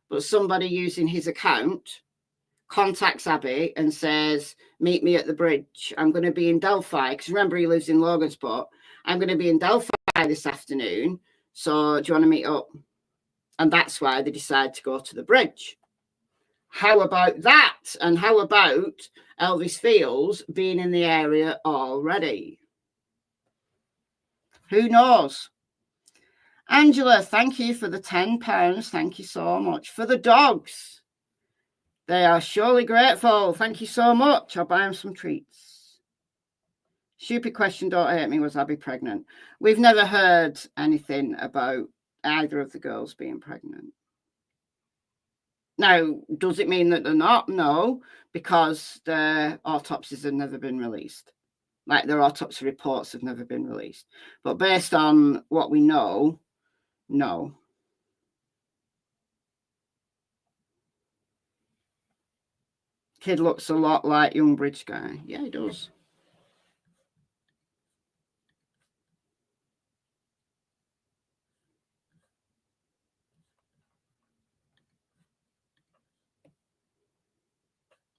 but somebody using his account contacts Abby and says, meet me at the bridge. I'm going to be in Delphi, because remember he lives in Logansport. I'm going to be in Delphi this afternoon, so do you want to meet up? And that's why they decide to go to the bridge. How about that? And how about Elvis Fields being in the area already? Who knows? Angela, thank you for the £10. Thank you so much. For the dogs, they are surely grateful. Thank you so much. I'll buy them some treats. Stupid question, don't hate me. Was Abby pregnant? We've never heard anything about either of the girls being pregnant. Now, does it mean that they're not? No, because their autopsies have never been released. Like their autopsy reports have never been released. But based on what we know, no. Kid looks a lot like young bridge guy. Yeah, he does.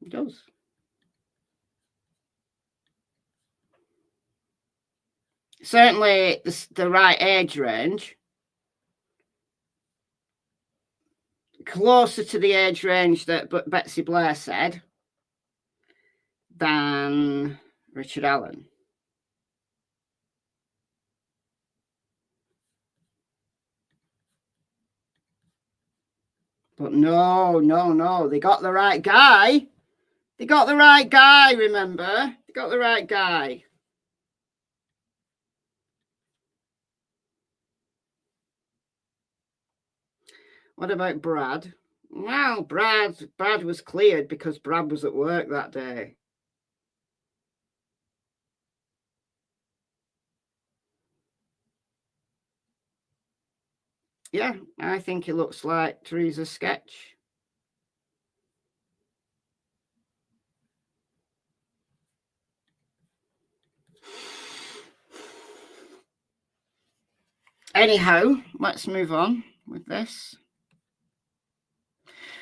He does. Certainly the right age range. Closer to the age range that Betsy Blair said than Richard Allen. But no. They got the right guy. They got the right guy, remember? They got the right guy. What about Brad? Well, Brad was cleared because Brad was at work that day. Yeah, I think it looks like Teresa's sketch. Anyhow, let's move on with this.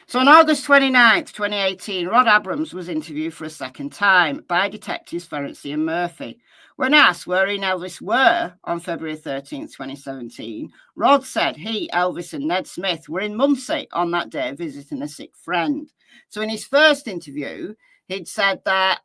So on August 29th, 2018, Rod Abrams was interviewed for a second time by detectives Ferenczi and Murphy. When asked where he and Elvis were on February 13th, 2017, Rod said he, Elvis and Ned Smith were in Muncie on that day visiting a sick friend. So in his first interview, he'd said that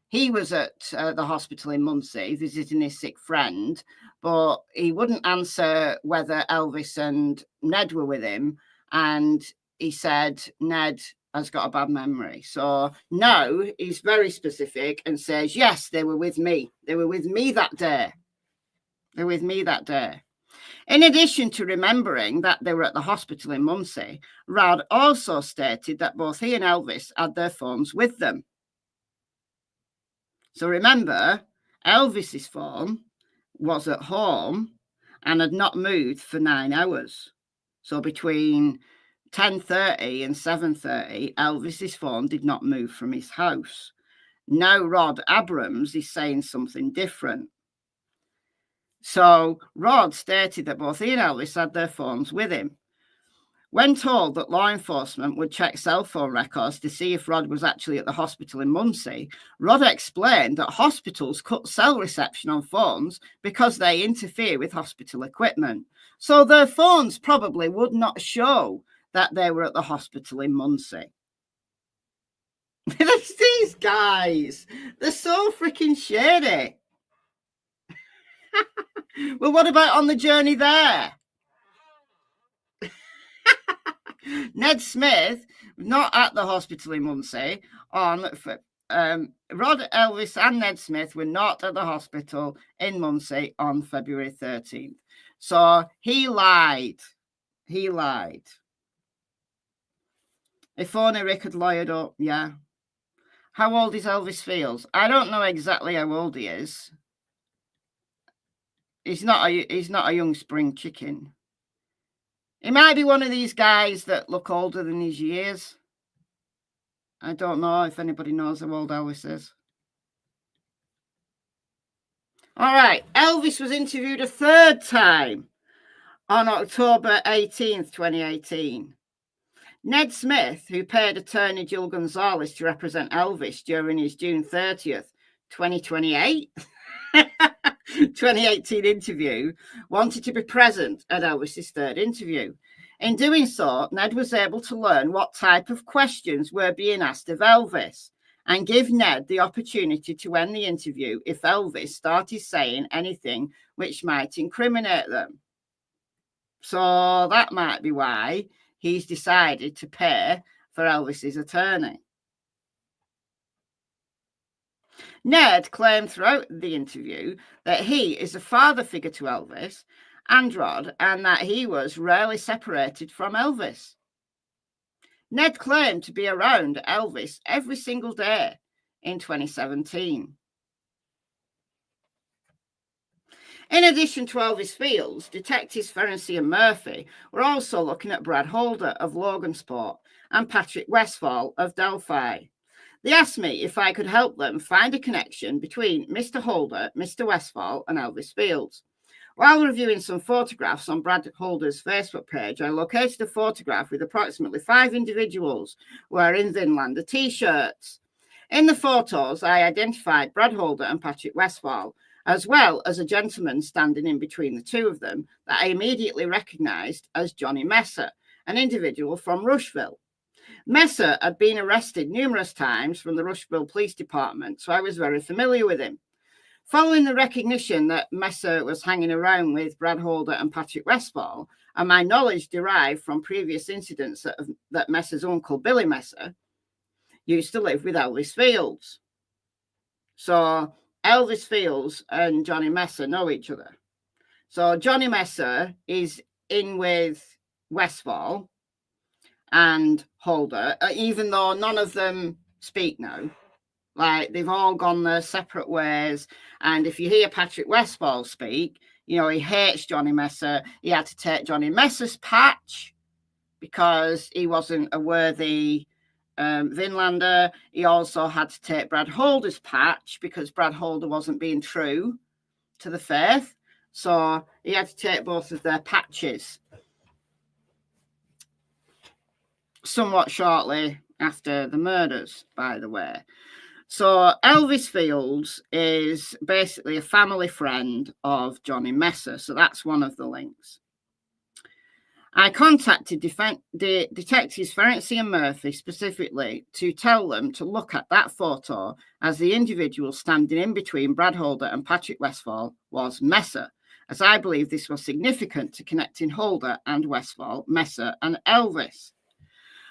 he was at the hospital in Muncie visiting his sick friend, but he wouldn't answer whether Elvis and Ned were with him, and he said Ned has got a bad memory. So no, he's very specific and says, yes, they were with me. They were with me that day. They were with me that day. In addition to remembering that they were at the hospital in Muncie, Rod also stated that both he and Elvis had their phones with them. So remember, Elvis's phone was at home and had not moved for 9 hours. So between 10:30 and 7:30, Elvis's phone did not move from his house. Now Rod Abrams is saying something different. So Rod stated that both he and Elvis had their phones with him. When told that law enforcement would check cell phone records to see if Rod was actually at the hospital in Muncie, Rod explained that hospitals cut cell reception on phones because they interfere with hospital equipment. So their phones probably would not show that they were at the hospital in Muncie. These guys, they're so freaking shady. Well, what about on the journey there? Ned Smith, not at the hospital in Muncie, Rod, Elvis and Ned Smith were not at the hospital in Muncie on February 13th. So he lied. He lied. If only Rick had lawyered up, yeah. How old is Elvis Fields? I don't know exactly how old he is. He's not a young spring chicken. He might be one of these guys that look older than his years. I don't know if anybody knows how old Elvis is. All right, Elvis was interviewed a third time on October 18th, 2018. Ned Smith, who paid attorney Jill Gonzalez to represent Elvis during his June 30th, 2028, 2018 interview, wanted to be present at Elvis's third interview. In doing so, Ned was able to learn what type of questions were being asked of Elvis and give Ned the opportunity to end the interview if Elvis started saying anything which might incriminate them. So that might be why he's decided to pay for Elvis's attorney. Ned claimed throughout the interview that he is a father figure to Elvis and Rod, and that he was rarely separated from Elvis. Ned claimed to be around Elvis every single day in 2017. In addition to Elvis Fields, detectives Ferenczi and Murphy were also looking at Brad Holder of Logansport and Patrick Westfall of Delphi. They asked me if I could help them find a connection between Mr. Holder, Mr. Westfall, and Elvis Fields. While reviewing some photographs on Brad Holder's Facebook page, I located a photograph with approximately 5 individuals wearing Vinlander t-shirts. In the photos, I identified Brad Holder and Patrick Westfall, as well as a gentleman standing in between the two of them that I immediately recognized as Johnny Messer, an individual from Rushville. Messer had been arrested numerous times from the Rushville Police Department, so I was very familiar with him. Following the recognition that Messer was hanging around with Brad Holder and Patrick Westfall, and my knowledge derived from previous incidents that Messer's uncle, Billy Messer, used to live with Elvis Fields. So Elvis Fields and Johnny Messer know each other. So Johnny Messer is in with Westfall and Holder, even though none of them speak now. Like, they've all gone their separate ways. And if you hear Patrick Westfall speak, you know, he hates Johnny Messer. He had to take Johnny Messer's patch because he wasn't a worthy Vinlander. He also had to take Brad Holder's patch because Brad Holder wasn't being true to the faith. So he had to take both of their patches somewhat shortly after the murders, by the way. So Elvis Fields is basically a family friend of Johnny Messer. So that's one of the links. I contacted detectives Ferenczi and Murphy specifically to tell them to look at that photo, as the individual standing in between Brad Holder and Patrick Westphal was Messer, as I believe this was significant to connecting Holder and Westphal, Messer and Elvis.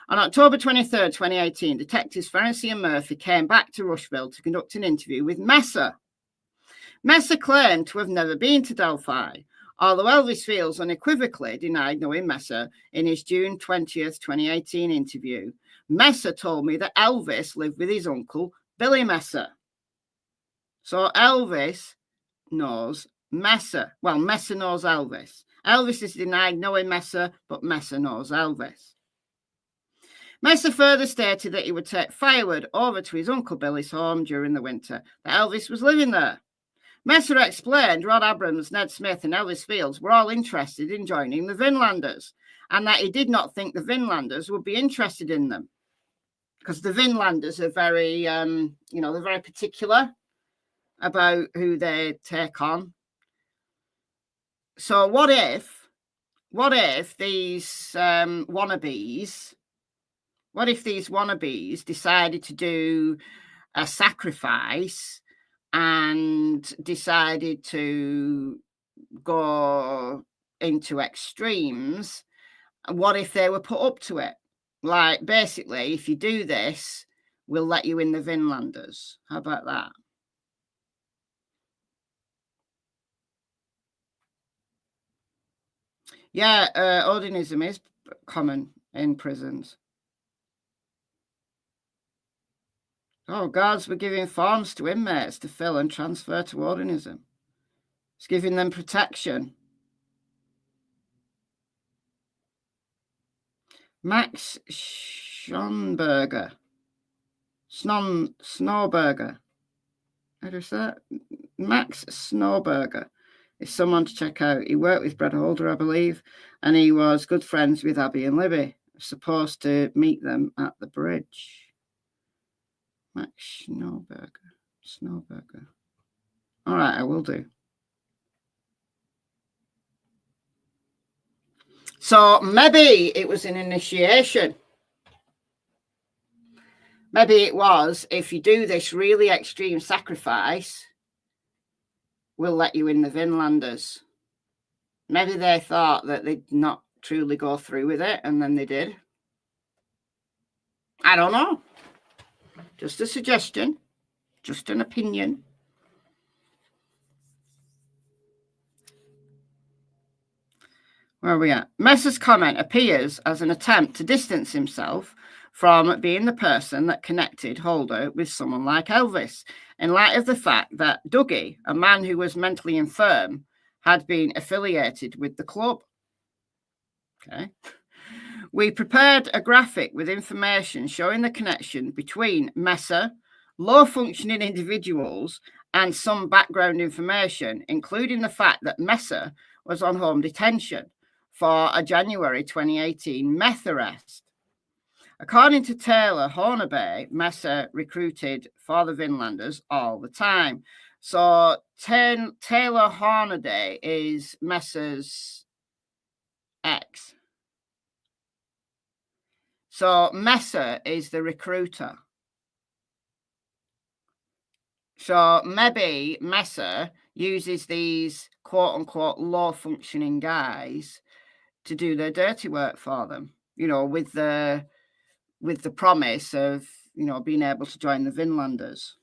On October 23rd, 2018, detectives Ferenczi and Murphy came back to Rushville to conduct an interview with Messer. Messer claimed to have never been to Delphi, although Elvis Fields unequivocally denied knowing Messer in his June 20th, 2018 interview. Messer told me that Elvis lived with his uncle, Billy Messer. So Elvis knows Messer. Well, Messer knows Elvis. Elvis has denied knowing Messer, but Messer knows Elvis. Messer further stated that he would take firewood over to his Uncle Billy's home during the winter, that Elvis was living there. Messer explained Rod Abrams, Ned Smith, and Elvis Fields were all interested in joining the Vinlanders, and that he did not think the Vinlanders would be interested in them, because the Vinlanders are very, they're very particular about who they take on. So what if these wannabes decided to do a sacrifice and decided to go into extremes? What if they were put up to it? Like, basically, if you do this, we'll let you in the Vinlanders. How about that? Yeah, Odinism is common in prisons. Oh, guards were giving forms to inmates to fill and transfer to Odinism. It's giving them protection. Max Schonberger. Snorberger. How do you say that? Max Snorberger is someone to check out. He worked with Brad Holder, I believe, and he was good friends with Abby and Libby. Supposed to meet them at the bridge. Max Snorberger. All right, I will do. So maybe it was an initiation. Maybe it was, if you do this really extreme sacrifice, we'll let you in the Vinlanders. Maybe they thought that they'd not truly go through with it, and then they did. I don't know. Just a suggestion. Just an opinion. Where are we at? Messer's comment appears as an attempt to distance himself from being the person that connected Holder with someone like Elvis, in light of the fact that Dougie, a man who was mentally infirm, had been affiliated with the club. Okay. We prepared a graphic with information showing the connection between Messer, low-functioning individuals, and some background information, including the fact that Messer was on home detention for a January 2018 meth arrest. According to Taylor Hornaby, Messer recruited for the Vinlanders all the time. So Taylor Hornaday is Messer's ex. So Messer is the recruiter. So maybe Messer uses these quote-unquote low-functioning guys to do their dirty work for them, with the promise of, being able to join the Vinlanders.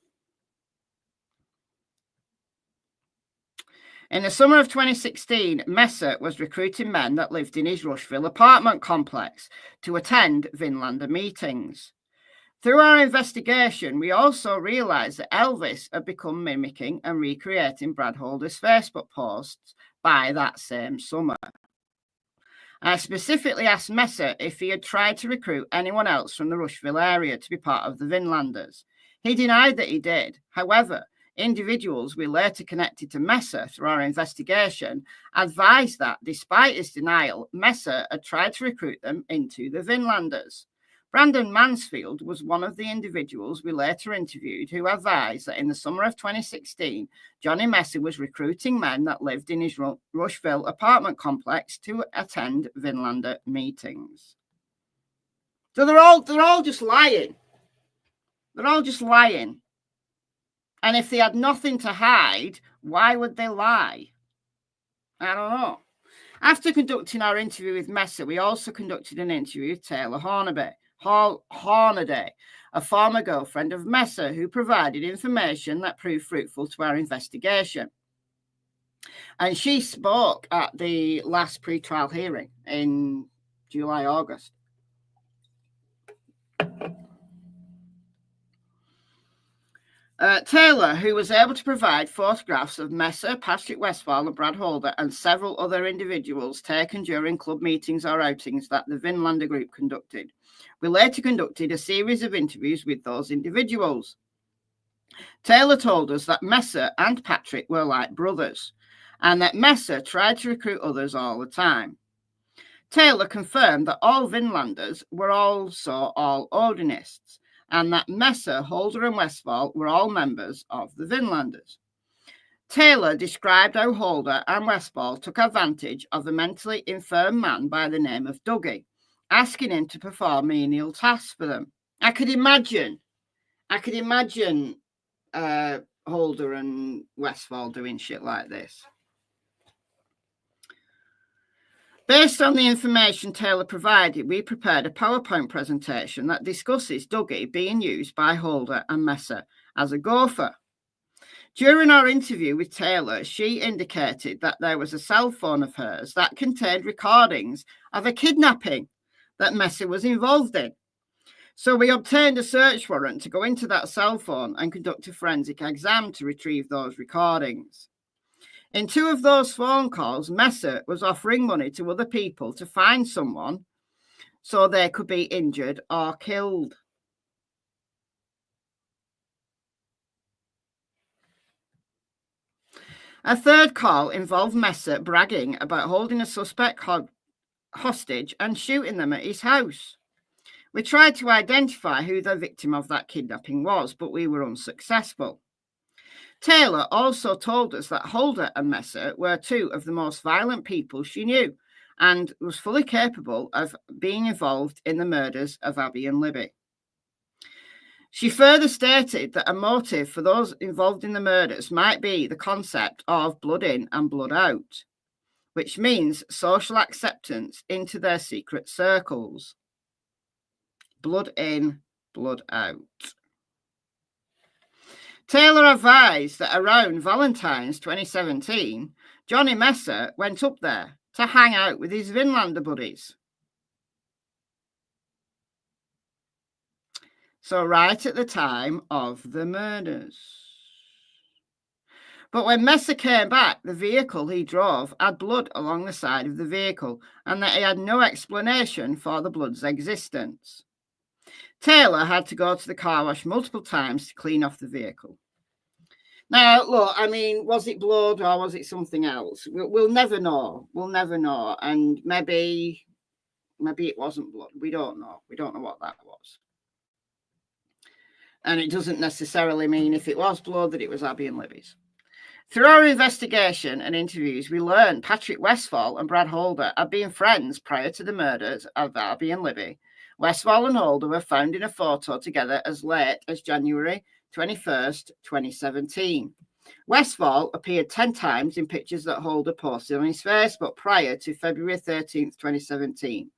In the summer of 2016, Messer was recruiting men that lived in his Rushville apartment complex to attend Vinlander meetings. Through our investigation, we also realised that Elvis had become mimicking and recreating Brad Holder's Facebook posts by that same summer. I specifically asked Messer if he had tried to recruit anyone else from the Rushville area to be part of the Vinlanders. He denied that he did. However, individuals we later connected to Messer through our investigation advised that, despite his denial, Messer had tried to recruit them into the Vinlanders. Brandon Mansfield was one of the individuals we later interviewed who advised that in the summer of 2016, Johnny Messer was recruiting men that lived in his Rushville apartment complex to attend Vinlander meetings. So they're all just lying. They're all just lying. And if they had nothing to hide, why would they lie? I don't know. After conducting our interview with Messer, we also conducted an interview with Taylor Hornaday, a former girlfriend of Messer, who provided information that proved fruitful to our investigation. And she spoke at the last pre-trial hearing in July, August. Taylor, who was able to provide photographs of Messer, Patrick Westphal and Brad Holder and several other individuals taken during club meetings or outings that the Vinlander group conducted. We later conducted a series of interviews with those individuals. Taylor told us that Messer and Patrick were like brothers and that Messer tried to recruit others all the time. Taylor confirmed that all Vinlanders were also all Odinists, and that Messer, Holder and Westphal were all members of the Vinlanders. Taylor described how Holder and Westphal took advantage of a mentally infirm man by the name of Dougie, asking him to perform menial tasks for them. I could imagine Holder and Westphal doing shit like this. Based on the information Taylor provided, we prepared a PowerPoint presentation that discusses Dougie being used by Holder and Messer as a gopher. During our interview with Taylor, she indicated that there was a cell phone of hers that contained recordings of a kidnapping that Messer was involved in. So we obtained a search warrant to go into that cell phone and conduct a forensic exam to retrieve those recordings. In two of those phone calls, Messer was offering money to other people to find someone so they could be injured or killed. A third call involved Messer bragging about holding a suspect hostage and shooting them at his house. We tried to identify who the victim of that kidnapping was, but we were unsuccessful. Taylor also told us that Holder and Messer were two of the most violent people she knew and was fully capable of being involved in the murders of Abby and Libby. She further stated that a motive for those involved in the murders might be the concept of blood in and blood out, which means social acceptance into their secret circles. Blood in, blood out. Taylor advised that around Valentine's 2017, Johnny Messer went up there to hang out with his Vinlander buddies. So right at the time of the murders. But when Messer came back, the vehicle he drove had blood along the side of the vehicle and that he had no explanation for the blood's existence. Taylor had to go to the car wash multiple times to clean off the vehicle. Now, look, I mean, was it blood or was it something else? We'll never know. We'll never know. And maybe it wasn't blood. We don't know. We don't know what that was. And it doesn't necessarily mean if it was blood that it was Abby and Libby's. Through our investigation and interviews, we learned Patrick Westphal and Brad Holder had been friends prior to the murders of Abby and Libby. Westphal and Holder were found in a photo together as late as January 21st, 2017. Westphal appeared 10 times in pictures that Holder posted on his Facebook prior to February 13th, 2017.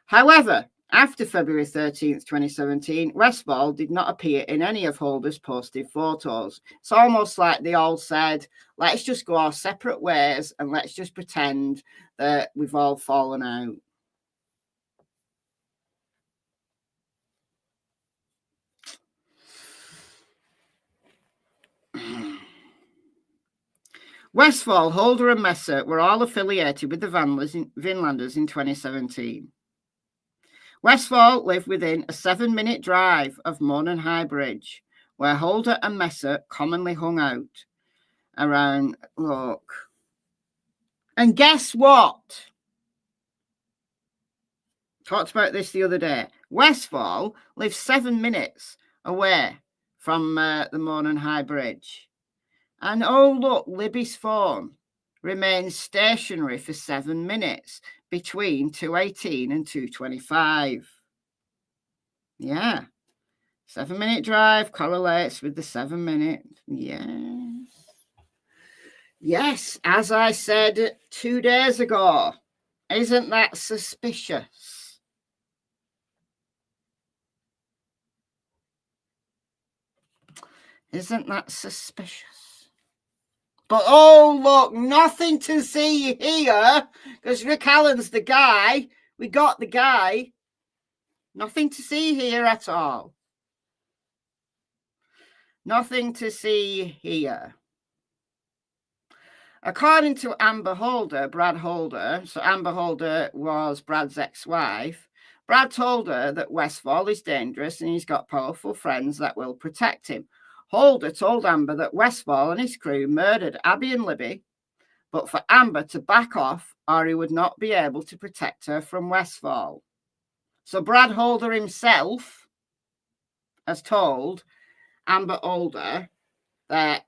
However, after February 13th, 2017, Westphal did not appear in any of Holder's posted photos. It's almost like they all said, let's just go our separate ways and let's just pretend that we've all fallen out. Westphal, Holder and Messer were all affiliated with the Vinlanders in 2017. Westphal lived within a 7-minute drive of Monon High Bridge, where Holder and Messer commonly hung out around. Look. And guess what? Talked about this the other day. Westfall lives 7 minutes away from the Mourne High Bridge. And oh, look, Libby's phone remains stationary for 7 minutes between 2:18 and 2:25. Yeah. 7-minute drive correlates with the 7 minute. Yes. Yes, as I said 2 days ago. Isn't that suspicious? Isn't that suspicious? But oh, look, nothing to see here, because Rick Allen's the guy. We got the guy. Nothing to see here at all. Nothing to see here. According to Amber Holder, Brad Holder, so Amber Holder was Brad's ex-wife, Brad told her that Westfall is dangerous and he's got powerful friends that will protect him. Holder told Amber that Westfall and his crew murdered Abby and Libby, but for Amber to back off or he would not be able to protect her from Westfall. So Brad Holder himself has told Amber Holder that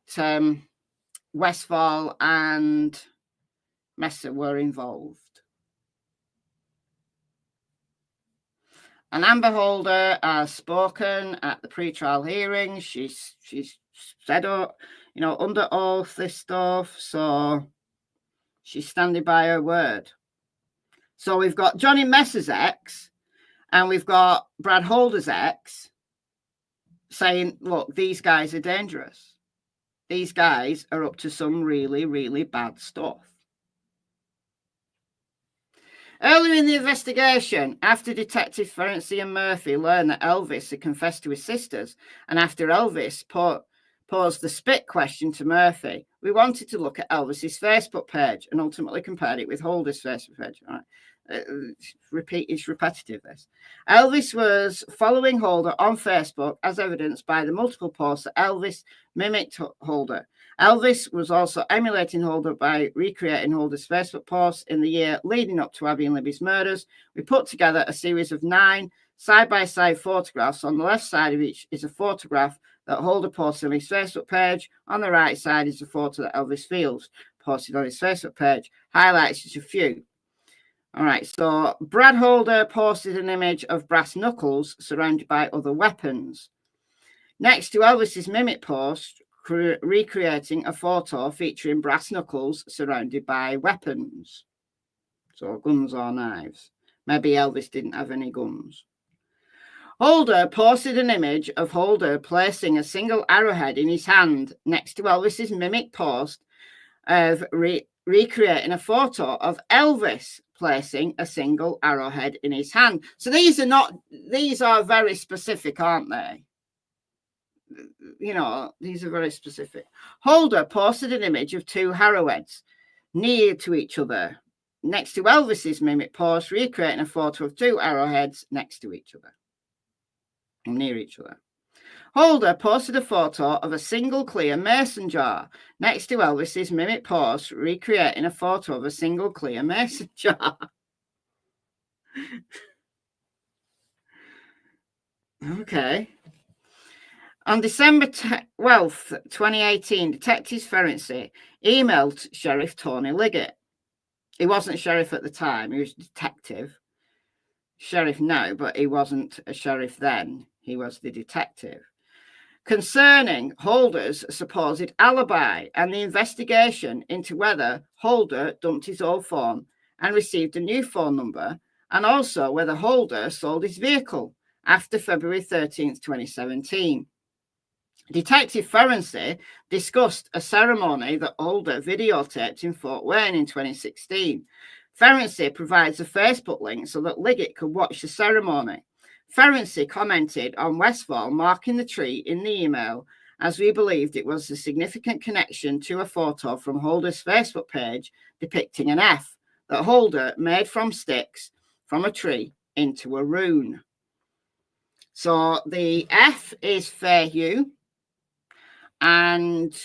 Westfall and Messer were involved. And Amber Holder has spoken at the pre-trial hearing. She's said, under oath this stuff. So she's standing by her word. So we've got Johnny Messer's ex and we've got Brad Holder's ex saying, look, these guys are dangerous. These guys are up to some really, really bad stuff. Earlier in the investigation, after Detective Ferenczi and Murphy learned that Elvis had confessed to his sisters, and after Elvis posed the spit question to Murphy, we wanted to look at Elvis's Facebook page and ultimately compared it with Holder's Facebook page. All right. It's repetitive, this. Elvis was following Holder on Facebook as evidenced by the multiple posts that Elvis mimicked Holder. Elvis was also emulating Holder by recreating Holder's Facebook posts in the year leading up to Abby and Libby's murders. We put together a series of 9 side-by-side photographs. On the left side of each is a photograph that Holder posted on his Facebook page. On the right side is a photo that Elvis Fields posted on his Facebook page. Highlights just a few. All right, so Brad Holder posted an image of brass knuckles surrounded by other weapons. Next to Elvis's mimic post, recreating a photo featuring brass knuckles surrounded by weapons. So guns or knives. Maybe Elvis didn't have any guns. Holder posted an image of Holder placing a single arrowhead in his hand next to Elvis's mimic post of recreating a photo of Elvis placing a single arrowhead in his hand. So these are very specific, aren't they? These are very specific. Holder posted an image of 2 arrowheads near to each other next to Elvis's mimic post, recreating a photo of 2 arrowheads next to each other, near each other. Holder posted a photo of a single clear mason jar next to Elvis's mimic post, recreating a photo of a single clear mason jar. Okay. On December 12th, 2018, Detective Ferenczi emailed Sheriff Tony Liggett. He wasn't sheriff at the time. He was detective. Sheriff now, but he wasn't a sheriff then. He was the detective. Concerning Holder's supposed alibi and the investigation into whether Holder dumped his old phone and received a new phone number, and also whether Holder sold his vehicle after February 13th, 2017. Detective Ferenczi discussed a ceremony that Holder videotaped in Fort Wayne in 2016. Ferenczi provides a Facebook link so that Liggett could watch the ceremony. Ferenczi commented on Westfall marking the tree in the email, as we believed it was a significant connection to a photo from Holder's Facebook page depicting an F that Holder made from sticks from a tree into a rune. So the F is fair hue, And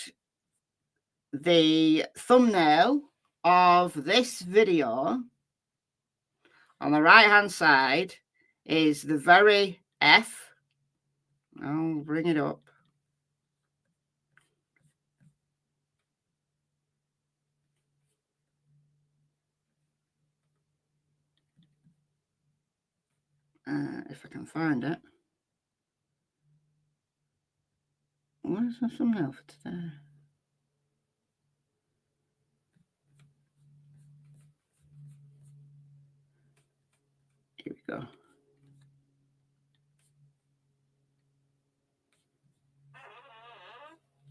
the thumbnail of this video on the right hand side is the very F. I'll bring it up. If I can find it. Where's the thumbnail for today? Here we go.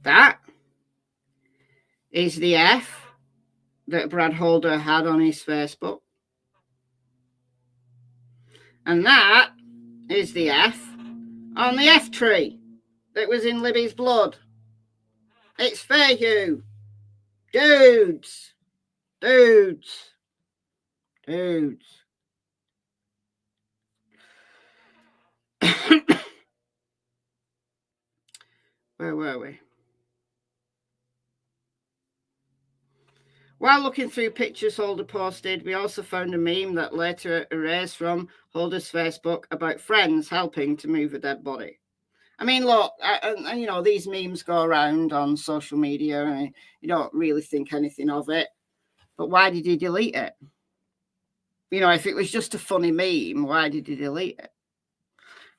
That is the F that Brad Holder had on his Facebook. And that is the F on the F tree that was in Libby's blood. It's fair, you. Dudes. Dudes. Dudes. Where were we? While looking through pictures Holder posted, we also found a meme that later erased from Holder's Facebook about friends helping to move a dead body. I mean, look, and you know, these memes go around on social media and you don't really think anything of it. But why did he delete it? You know, if it was just a funny meme, why did he delete it?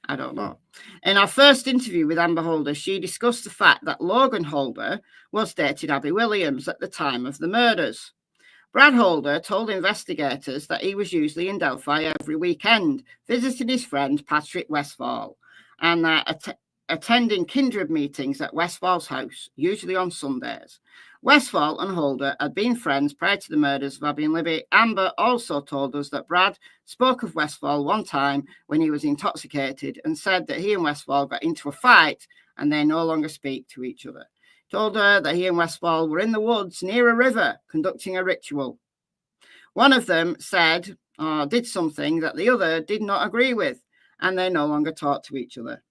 I don't know. In our first interview with Amber Holder, she discussed the fact that Logan Holder was dating Abby Williams at the time of the murders. Brad Holder told investigators that he was usually in Delphi every weekend, visiting his friend Patrick Westfall, and that attending kindred meetings at Westfall's house, usually on Sundays. Westfall and Holder had been friends prior to the murders of Abby and Libby. Amber also told us that Brad spoke of Westfall one time when he was intoxicated and said that he and Westfall got into a fight and they no longer speak to each other. Told her that he and Westfall were in the woods near a river conducting a ritual. One of them said or did something that the other did not agree with, and they no longer talked to each other.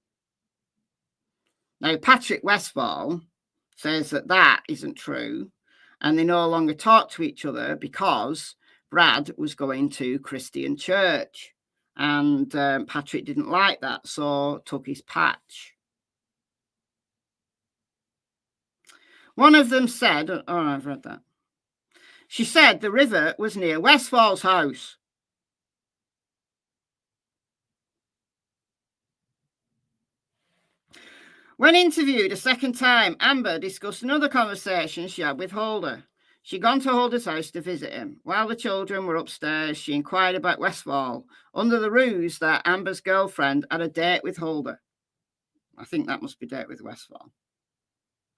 Now, Patrick Westfall says that that isn't true, and they no longer talk to each other because Brad was going to Christian church, and Patrick didn't like that, so took his patch. One of them said, oh, I've read that. She said the river was near Westfall's house. When interviewed a second time, Amber discussed another conversation she had with Holder. She'd gone to Holder's house to visit him. While the children were upstairs, she inquired about Westfall, under the ruse that Amber's girlfriend had a date with Holder. I think that must be date with Westfall.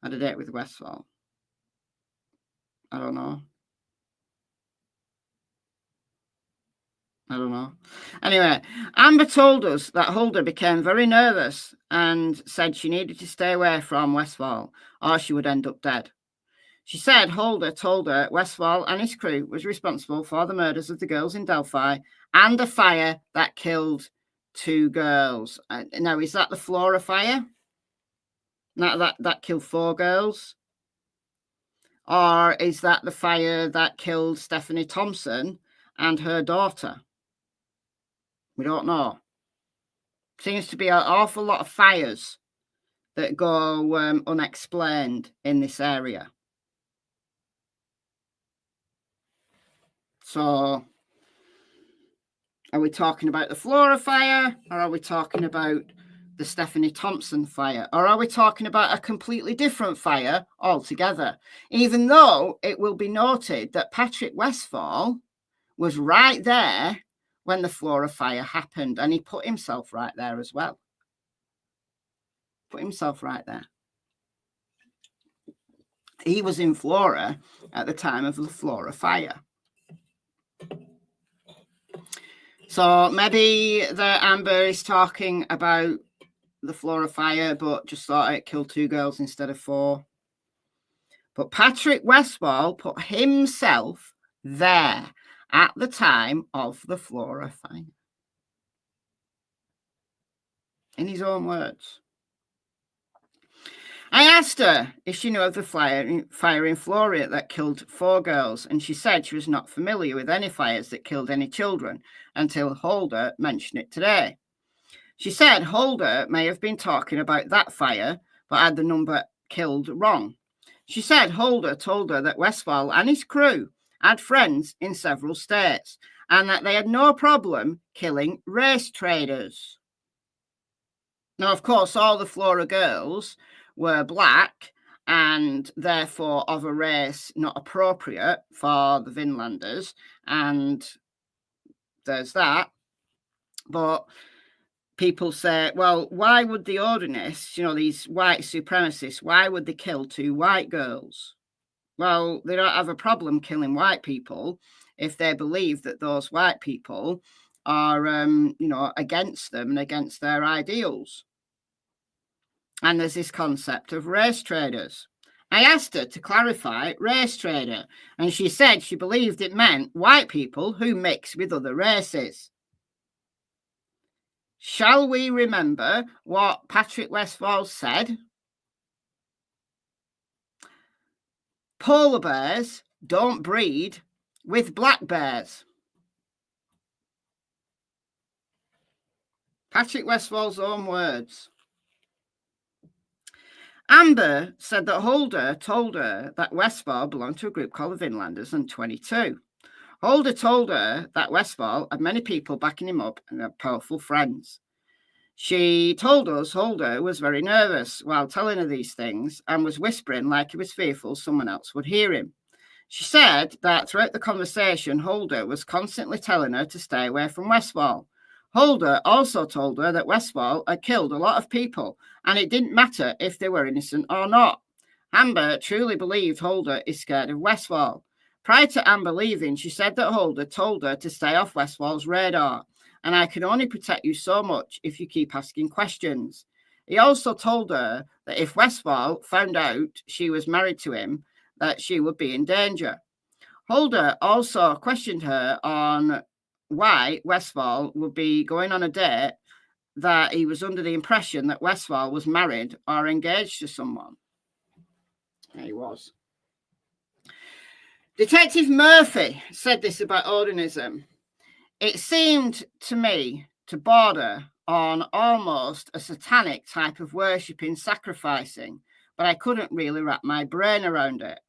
Had a date with Westfall. I don't know. Anyway, Amber told us that Holder became very nervous and said she needed to stay away from Westfall or she would end up dead. She said Holder told her Westfall and his crew was responsible for the murders of the girls in Delphi and a fire that killed 2 girls. Now, is that the Flora fire? That killed 4 girls? Or is that the fire that killed Stephanie Thompson and her daughter? We don't know. Seems to be an awful lot of fires that go unexplained in this area. So, are we talking about the Flora fire, or are we talking about the Stephanie Thompson fire, or are we talking about a completely different fire altogether? Even though it will be noted that Patrick Westfall was right there when the Flora fire happened, and he put himself right there as well. Put himself right there. He was in Flora at the time of the Flora fire. So maybe the Amber is talking about the Flora fire, but just thought it killed 2 girls instead of 4. But Patrick Westfall put himself there at the time of the Flora fire. In his own words. I asked her if she knew of the fire in Floreat that killed 4 girls, and she said she was not familiar with any fires that killed any children until Holder mentioned it today. She said Holder may have been talking about that fire, but had the number killed wrong. She said Holder told her that Westphal and his crew had friends in several states and that they had no problem killing race traders. Now, of course, all the Flora girls were black and therefore of a race not appropriate for the Vinlanders, and there's that. But people say, well, why would the Odinists, these white supremacists, why would they kill 2 white girls? Well, they don't have a problem killing white people if they believe that those white people are, against them and against their ideals. And there's this concept of race traders. I asked her to clarify race trader, and she said she believed it meant white people who mix with other races. Shall we remember what Patrick Westphal said? Polar bears don't breed with black bears. Patrick Westphal's own words. Amber said that Holder told her that Westphal belonged to a group called the Vinlanders and 22. Holder told her that Westphal had many people backing him up and had powerful friends. She told us Holder was very nervous while telling her these things and was whispering like he was fearful someone else would hear him. She said that throughout the conversation, Holder was constantly telling her to stay away from Westphal. Holder also told her that Westphal had killed a lot of people, and it didn't matter if they were innocent or not. Amber truly believed Holder is scared of Westphal. Prior to Amber leaving, she said that Holder told her to stay off Westphal's radar, and I can only protect you so much if you keep asking questions. He also told her that if Westphal found out she was married to him, that she would be in danger. Holder also questioned her on why Westphal would be going on a date that he was under the impression that Westphal was married or engaged to someone. Yeah, he was. Detective Murphy said this about Odinism. It seemed to me to border on almost a satanic type of worshipping, sacrificing, but I couldn't really wrap my brain around it.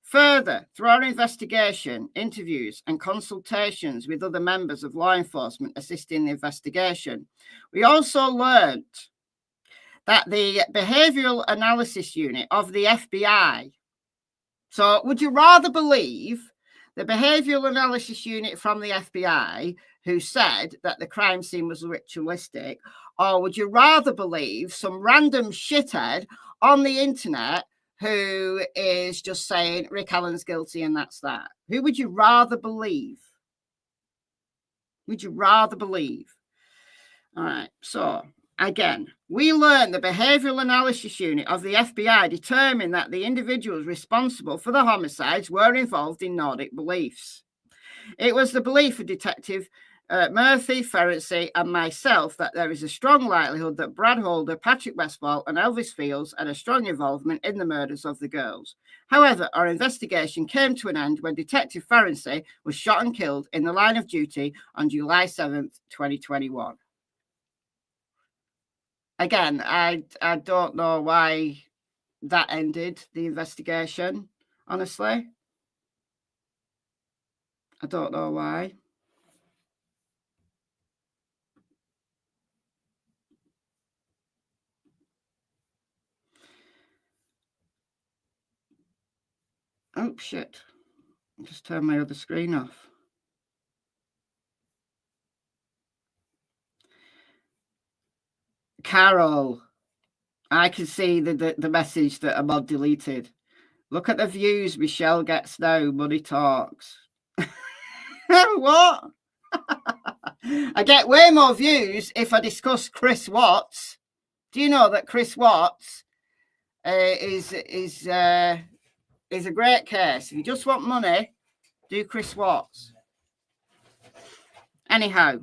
Further, through our investigation, interviews, and consultations with other members of law enforcement assisting the investigation, we also learned that the Behavioral Analysis Unit of the FBI. So, would you rather believe the Behavioral Analysis Unit from the FBI, who said that the crime scene was ritualistic, or would you rather believe some random shithead on the internet who is just saying Rick Allen's guilty and that's that? Who would you rather believe? Would you rather believe? All right, so again, we learned the Behavioral Analysis Unit of the FBI determined that the individuals responsible for the homicides were involved in Nordic beliefs. It was the belief of Detective Murphy, Ferenczi, and myself that there is a strong likelihood that Brad Holder, Patrick Westphal, and Elvis Fields had a strong involvement in the murders of the girls. However, our investigation came to an end when Detective Ferenczi was shot and killed in the line of duty on July 7th, 2021. Again, I don't know why that ended the investigation, honestly. I don't know why. Oh, shit. Just turn my other screen off. Carol, I can see the message that Ahmad deleted. Look at the views Michelle gets now. Money talks. What? I get way more views if I discuss Chris Watts. Do you know that Chris Watts is a great case? If you just want money, do Chris Watts. Anyhow,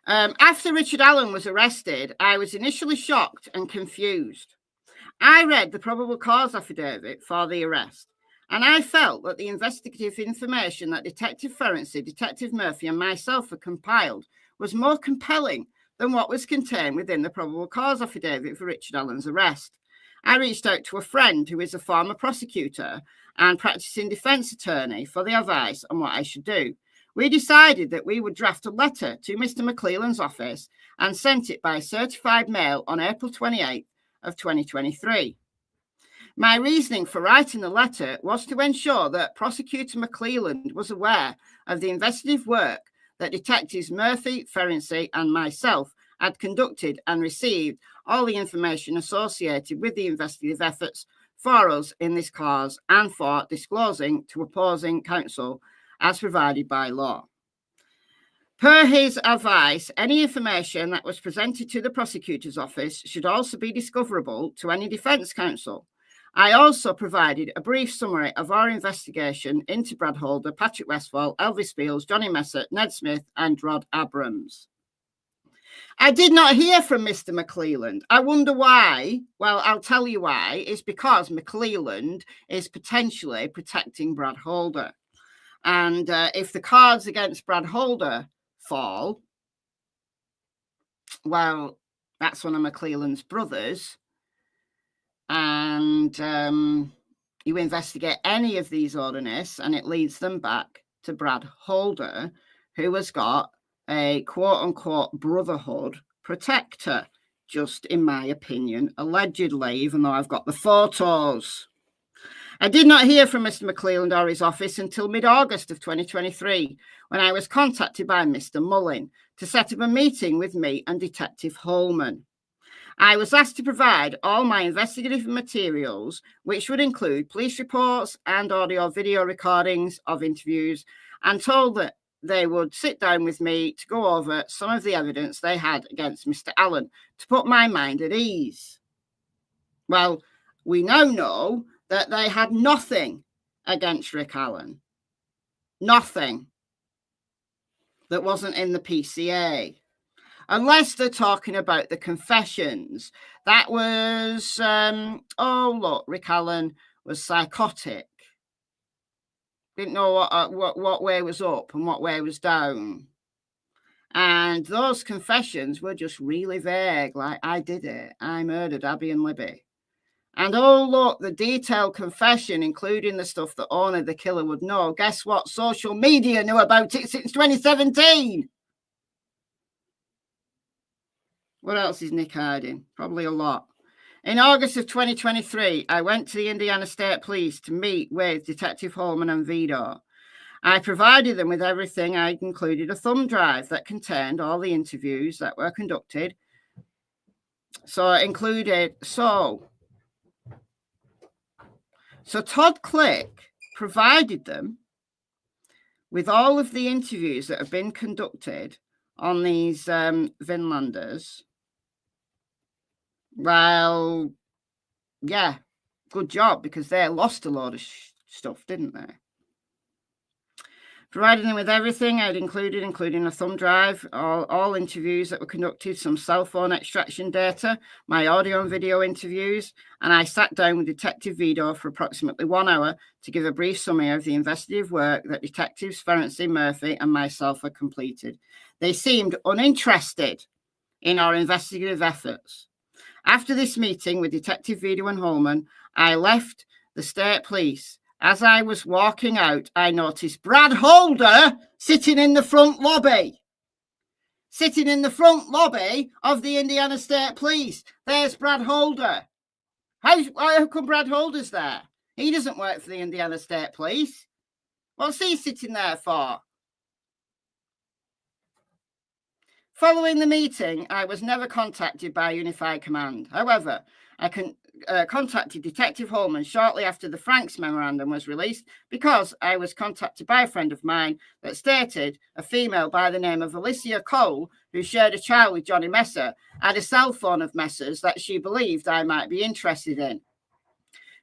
After Richard Allen was arrested, I was initially shocked and confused. I read the probable cause affidavit for the arrest, and I felt that the investigative information that Detective Ferenczi, Detective Murphy, and myself had compiled was more compelling than what was contained within the probable cause affidavit for Richard Allen's arrest. I reached out to a friend who is a former prosecutor and practicing defence attorney for the advice on what I should do. We decided that we would draft a letter to Mr. McClelland's office and sent it by certified mail on April 28th of 2023. My reasoning for writing the letter was to ensure that Prosecutor McClelland was aware of the investigative work that Detectives Murphy, Ferenczi, and myself had conducted and received all the information associated with the investigative efforts for us in this cause and for disclosing to opposing counsel as provided by law. Per his advice, any information that was presented to the prosecutor's office should also be discoverable to any defence counsel. I also provided a brief summary of our investigation into Brad Holder, Patrick Westfall, Elvis Beals, Johnny Messer, Ned Smith, and Rod Abrams. I did not hear from Mr. McClelland. I wonder why. Well, I'll tell you why. It's because McClelland is potentially protecting Brad Holder. And if the cards against Brad Holder fall, well, that's one of McClelland's brothers. And you investigate any of these ordinance and it leads them back to Brad Holder, who has got a quote-unquote brotherhood protector, just in my opinion, allegedly, even though I've got the photos. I did not hear from Mr. McClelland or his office until mid-August of 2023, when I was contacted by Mr. Mullin to set up a meeting with me and Detective Holman. I was asked to provide all my investigative materials, which would include police reports and audio-video recordings of interviews, and told that they would sit down with me to go over some of the evidence they had against Mr. Allen to put my mind at ease. Well, we now know that they had nothing against Rick Allen. Nothing that wasn't in the PCA. Unless they're talking about the confessions. That was, Rick Allen was psychotic. Didn't know what way was up and what way was down. And those confessions were just really vague, like, I did it. I murdered Abby and Libby. And the detailed confession, including the stuff that only the killer would know. Guess what? Social media knew about it since 2017. What else is Nick hiding? Probably a lot. In August of 2023, I went to the Indiana State Police to meet with Detective Holman and Vidor. I provided them with everything. I included a thumb drive that contained all the interviews that were conducted. So Todd Click provided them with all of the interviews that have been conducted on these Vinlanders. Well, yeah, good job, because they lost a load of stuff, didn't they? Providing them with everything I'd included, including a thumb drive, all interviews that were conducted, some cell phone extraction data, my audio and video interviews, and I sat down with Detective Vidor for approximately 1 hour to give a brief summary of the investigative work that Detectives Ferenczi, Murphy, and myself had completed. They seemed uninterested in our investigative efforts. After this meeting with Detective Vidor and Holman, I left the state police. As I was walking out, I noticed Brad Holder sitting in the front lobby. Sitting in the front lobby of the Indiana State Police. There's Brad Holder. How come Brad Holder's there? He doesn't work for the Indiana State Police. What's he sitting there for? Following the meeting, I was never contacted by Unified Command. However, I contacted Detective Holman shortly after the Franks memorandum was released because I was contacted by a friend of mine that stated a female by the name of Alicia Cole, who shared a child with Johnny Messer, had a cell phone of Messer's that she believed I might be interested in.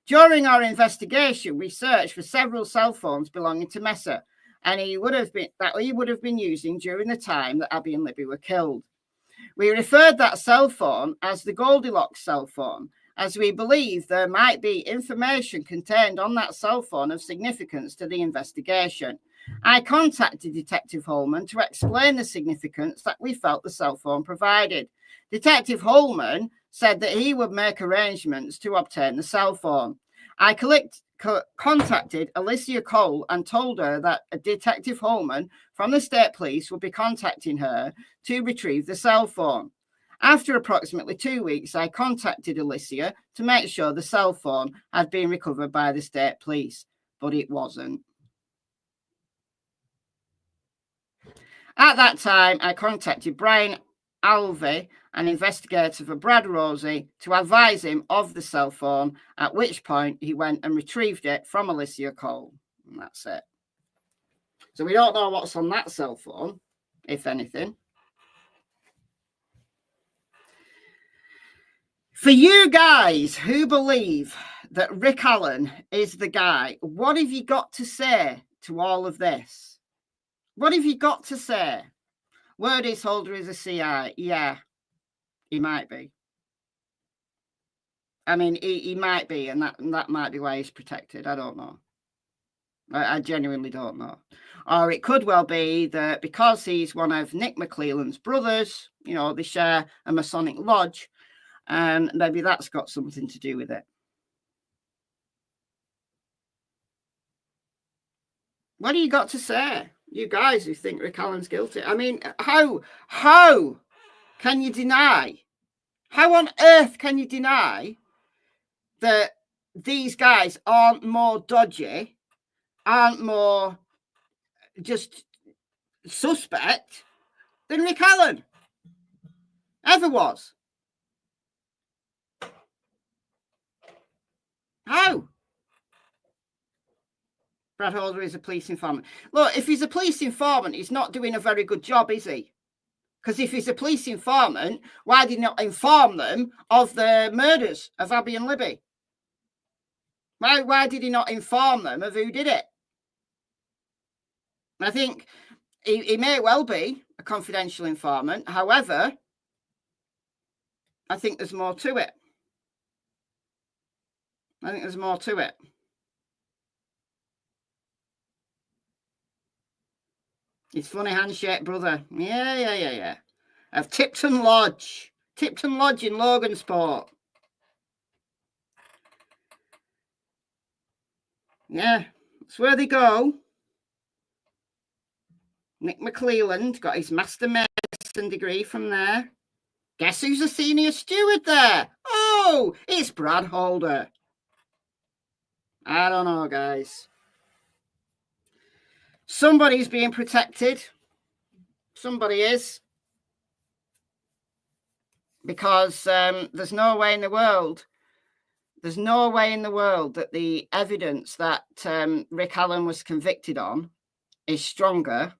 During our investigation, we searched for several cell phones belonging to Messer, and he would have been using during the time that Abby and Libby were killed. We referred that cell phone as the Goldilocks cell phone, as we believe there might be information contained on that cell phone of significance to the investigation. I contacted Detective Holman to explain the significance that we felt the cell phone provided. Detective Holman said that he would make arrangements to obtain the cell phone. I contacted Alicia Cole and told her that a Detective Holman from the State Police would be contacting her to retrieve the cell phone. After approximately 2 weeks, I contacted Alicia to make sure the cell phone had been recovered by the State Police, but it wasn't. At that time, I contacted Brian Alvey, an investigator for Brad Rosie, to advise him of the cell phone, at which point he went and retrieved it from Alicia Cole. And that's it. So we don't know what's on that cell phone, if anything. For you guys who believe that Rick Allen is the guy, what have you got to say to all of this? What have you got to say? Word is Holder is a CI. Yeah, he might be. I mean, he might be, and that might be why he's protected. I don't know. I genuinely don't know. Or it could well be that because he's one of Nick McClelland's brothers, you know, they share a Masonic lodge, and maybe that's got something to do with it. What do you got to say? You guys who think Rick Allen's guilty. I mean, how can you deny? How on earth can you deny that these guys aren't more dodgy, aren't more just suspect than Rick Allen ever was? How? Brad Holder is a police informant. Look, if he's a police informant, he's not doing a very good job, is he? Because if he's a police informant, why did he not inform them of the murders of Abby and Libby? Why did he not inform them of who did it? I think he may well be a confidential informant. However, I think there's more to it. I think there's more to it. It's funny handshake, brother. Yeah. Of Tipton Lodge in Logansport. Yeah, that's where they go. Nick McClelland got his Master Mason degree from there. Guess who's a senior steward there? Oh, it's Brad Holder. I don't know, guys. Somebody's being protected. Somebody is. Because there's no way in the world that the evidence that Rick Allen was convicted on is stronger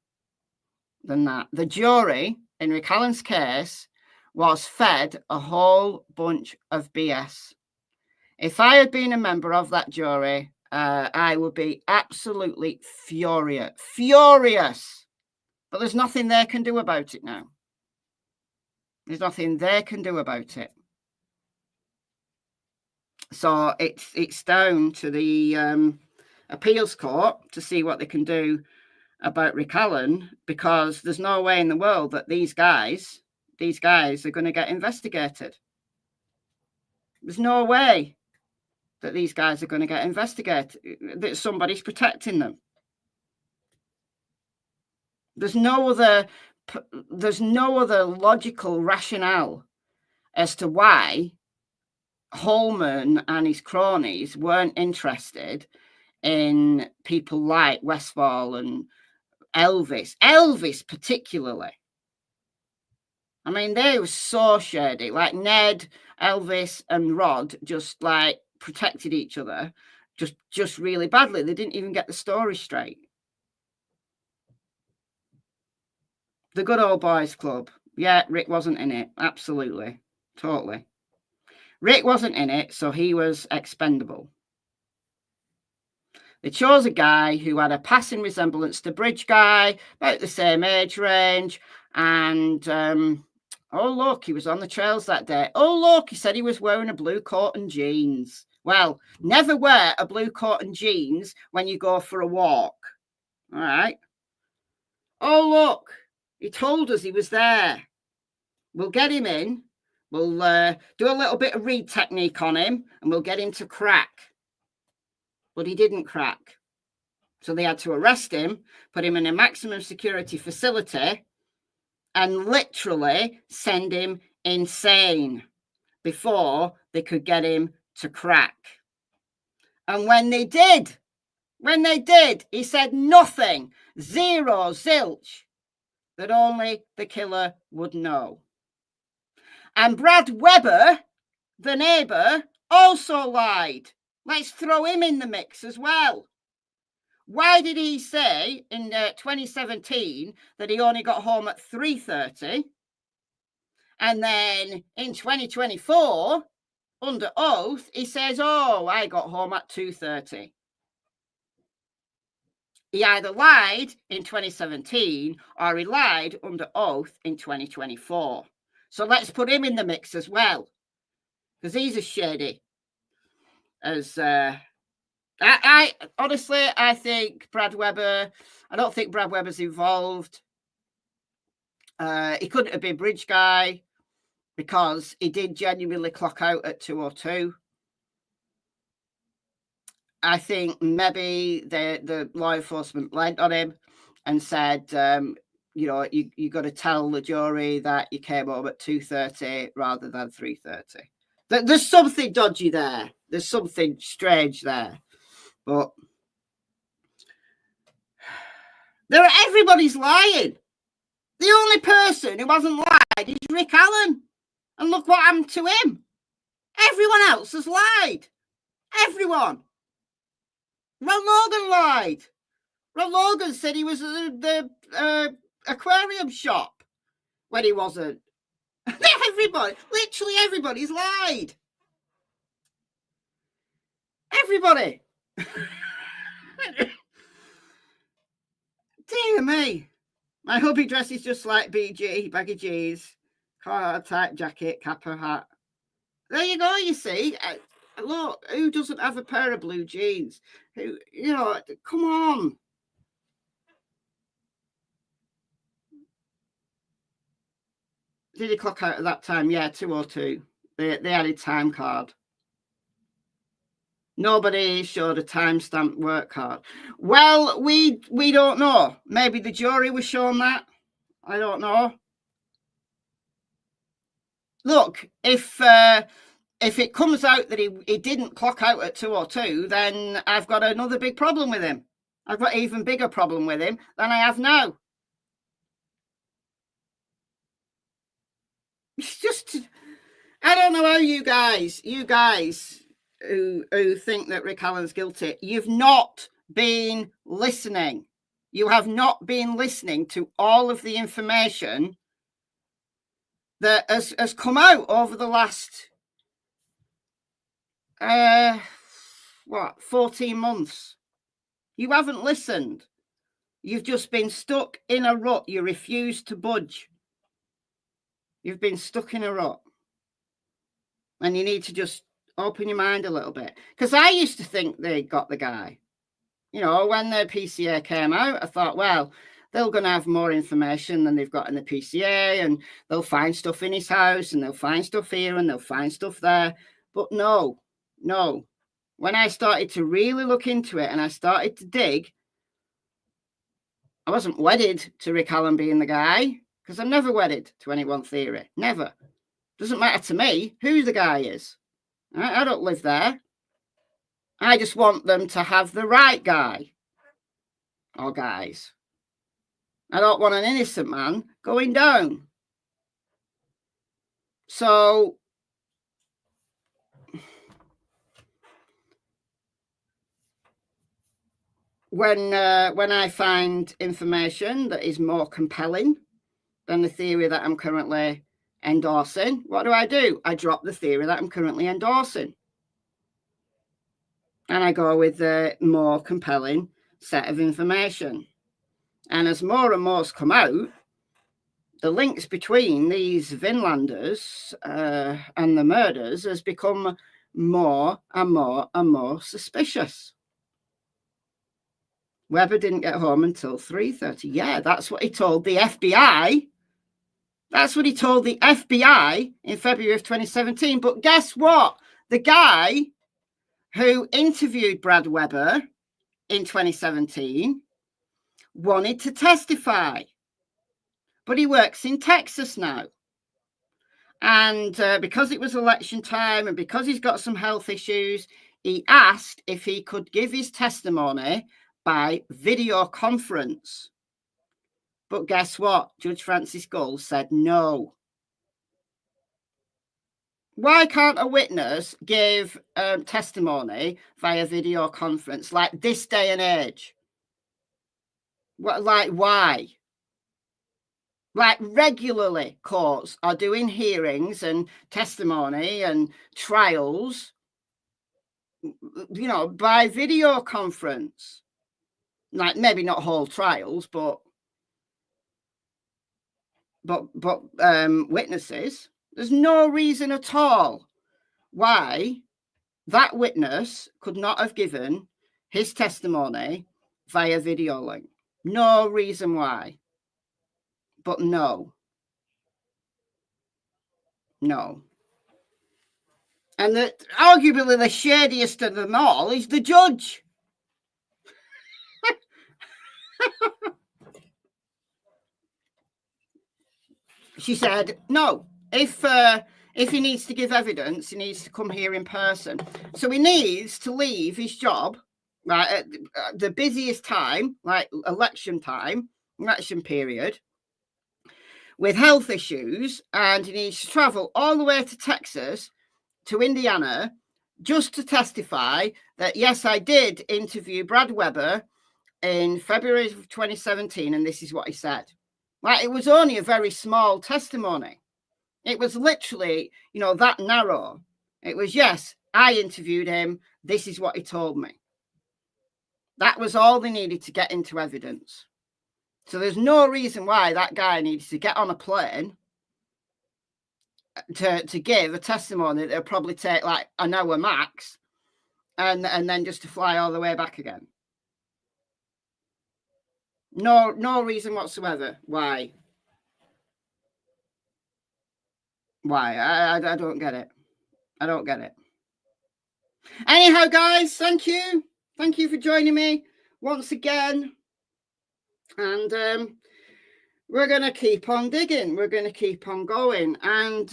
than that. The jury in Rick Allen's case was fed a whole bunch of BS. If I had been a member of that jury, I would be absolutely furious. But there's nothing they can do about it now. There's nothing they can do about it. So it's down to the appeals court to see what they can do about Rick Allen, because there's no way in the world that these guys are going to get investigated. There's no way that these guys are going to get investigated, that somebody's protecting them. There's no other logical rationale as to why Holman and his cronies weren't interested in people like Westfall and Elvis particularly. I mean, they were so shady. Like Ned, Elvis, and Rod just like protected each other just really badly. They didn't even get the story straight. The Good Old Boys Club. Yeah, Rick wasn't in it. Absolutely. Totally. Rick wasn't in it, so he was expendable. They chose a guy who had a passing resemblance to Bridge Guy, about the same age range. And, oh, look, he was on the trails that day. Oh, look, he said he was wearing a blue coat and jeans. Well, never wear a blue coat and jeans when you go for a walk. All right. Oh, look, he told us he was there. We'll get him in. We'll do a little bit of read technique on him and we'll get him to crack. But he didn't crack. So they had to arrest him, put him in a maximum security facility and literally send him insane before they could get him to crack. And when they did, he said nothing, zero, zilch, that only the killer would know. And Brad Webber, the neighbour, also lied. Let's throw him in the mix as well. Why did he say in 2017 that he only got home at 3:30? And then in 2024, under oath, he says, oh, I got home at 2:30. He either lied in 2017 or he lied under oath in 2024. So let's put him in the mix as well, because he's as shady as... I honestly, I think Brad Webber, I don't think Brad Webber's involved. He couldn't have been Bridge Guy because he did genuinely clock out at 2:02. I think maybe the law enforcement lent on him and said, you know, you got to tell the jury that you came home at 2:30 rather than 3:30. There's something dodgy there. There's something strange there. But everybody's lying. The only person who hasn't lied is Rick Allen. And look what happened to him. Everyone else has lied. Everyone. Ron Logan lied. Ron Logan said he was at the aquarium shop when he wasn't. Everybody, literally everybody's lied. Everybody. Dear me. My hubby dresses just like BG, baggy jeans, collar type jacket, kappa hat. There you go, you see. Look, who doesn't have a pair of blue jeans? Who, you know, come on. Did he clock out at that time? Yeah, 2:02. They had a time card. Nobody showed a timestamp work card. Well, we don't know. Maybe the jury was shown that. I don't know. Look, if it comes out that he didn't clock out at 2:02, then I've got another big problem with him. I've got an even bigger problem with him than I have now. It's just, I don't know how you guys who think that Rick Allen's guilty, you've not been listening. You have not been listening to all of the information that has come out over the last 14 months. You haven't listened. You've just been stuck in a rut. You refuse to budge. You've been stuck in a rut. And you need to just open your mind a little bit. Because I used to think they got the guy. You know, when the PCA came out, I thought, well, they're going to have more information than they've got in the PCA, and they'll find stuff in his house, and they'll find stuff here, and they'll find stuff there. But no. When I started to really look into it and I started to dig, I wasn't wedded to Rick Allen being the guy, because I'm never wedded to any one theory. Never. Doesn't matter to me who the guy is. I don't live there. I just want them to have the right guy or guys. I don't want an innocent man going down. So when I find information that is more compelling than the theory that I'm currently endorsing, what do? I drop the theory that I'm currently endorsing. And I go with the more compelling set of information. And as more and more's come out, the links between these Vinlanders and the murders has become more and more and more suspicious. Webber didn't get home until 3:30. Yeah, that's what he told the FBI. That's what he told the FBI in February of 2017. But guess what? The guy who interviewed Brad Webber in 2017 wanted to testify. But he works in Texas now. And because it was election time and because he's got some health issues, he asked if he could give his testimony by video conference. But guess what? Judge Francis Gull said no. Why can't a witness give testimony via video conference like this day and age? What, like, why? Like, regularly courts are doing hearings and testimony and trials, you know, by video conference. Like, maybe not whole trials, but witnesses. There's no reason at all why that witness could not have given his testimony via video link. No reason why. But no. No. And arguably the shadiest of them all is the judge. She said, no, if he needs to give evidence, he needs to come here in person. So he needs to leave his job, right, at the busiest time, like election period, with health issues, and he needs to travel all the way to Texas, to Indiana, just to testify that, yes, I did interview Brad Webber in February of 2017, and this is what he said. Like, it was only a very small testimony. It was literally, you know, that narrow. It was, yes, I interviewed him. This is what he told me. That was all they needed to get into evidence. So there's no reason why that guy needs to get on a plane to give a testimony that'll probably take like an hour max, and then just to fly all the way back again. No reason whatsoever why. I don't get it. I don't get it. Anyhow, guys, thank you for joining me once again, and we're going to keep on digging. We're going to keep on going, and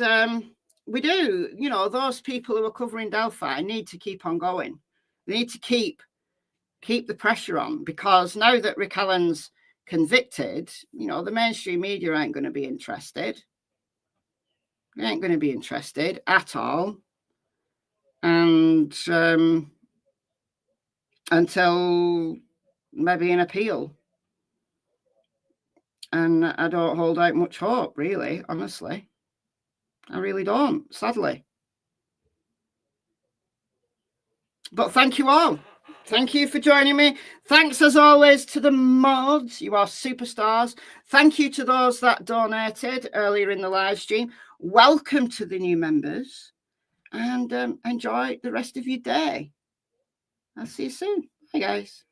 we do, you know, those people who are covering Delphi need to keep on going. They need to keep the pressure on, because now that Rick Allen's convicted, you know, the mainstream media ain't going to be interested. They ain't going to be interested at all. And until maybe an appeal. And I don't hold out much hope, really, honestly. I really don't, sadly. But thank you all. Thank you for joining me. Thanks, as always, to the mods. You are superstars. Thank you to those that donated earlier in the live stream. Welcome to the new members. And enjoy the rest of your day. I'll see you soon. Bye, guys.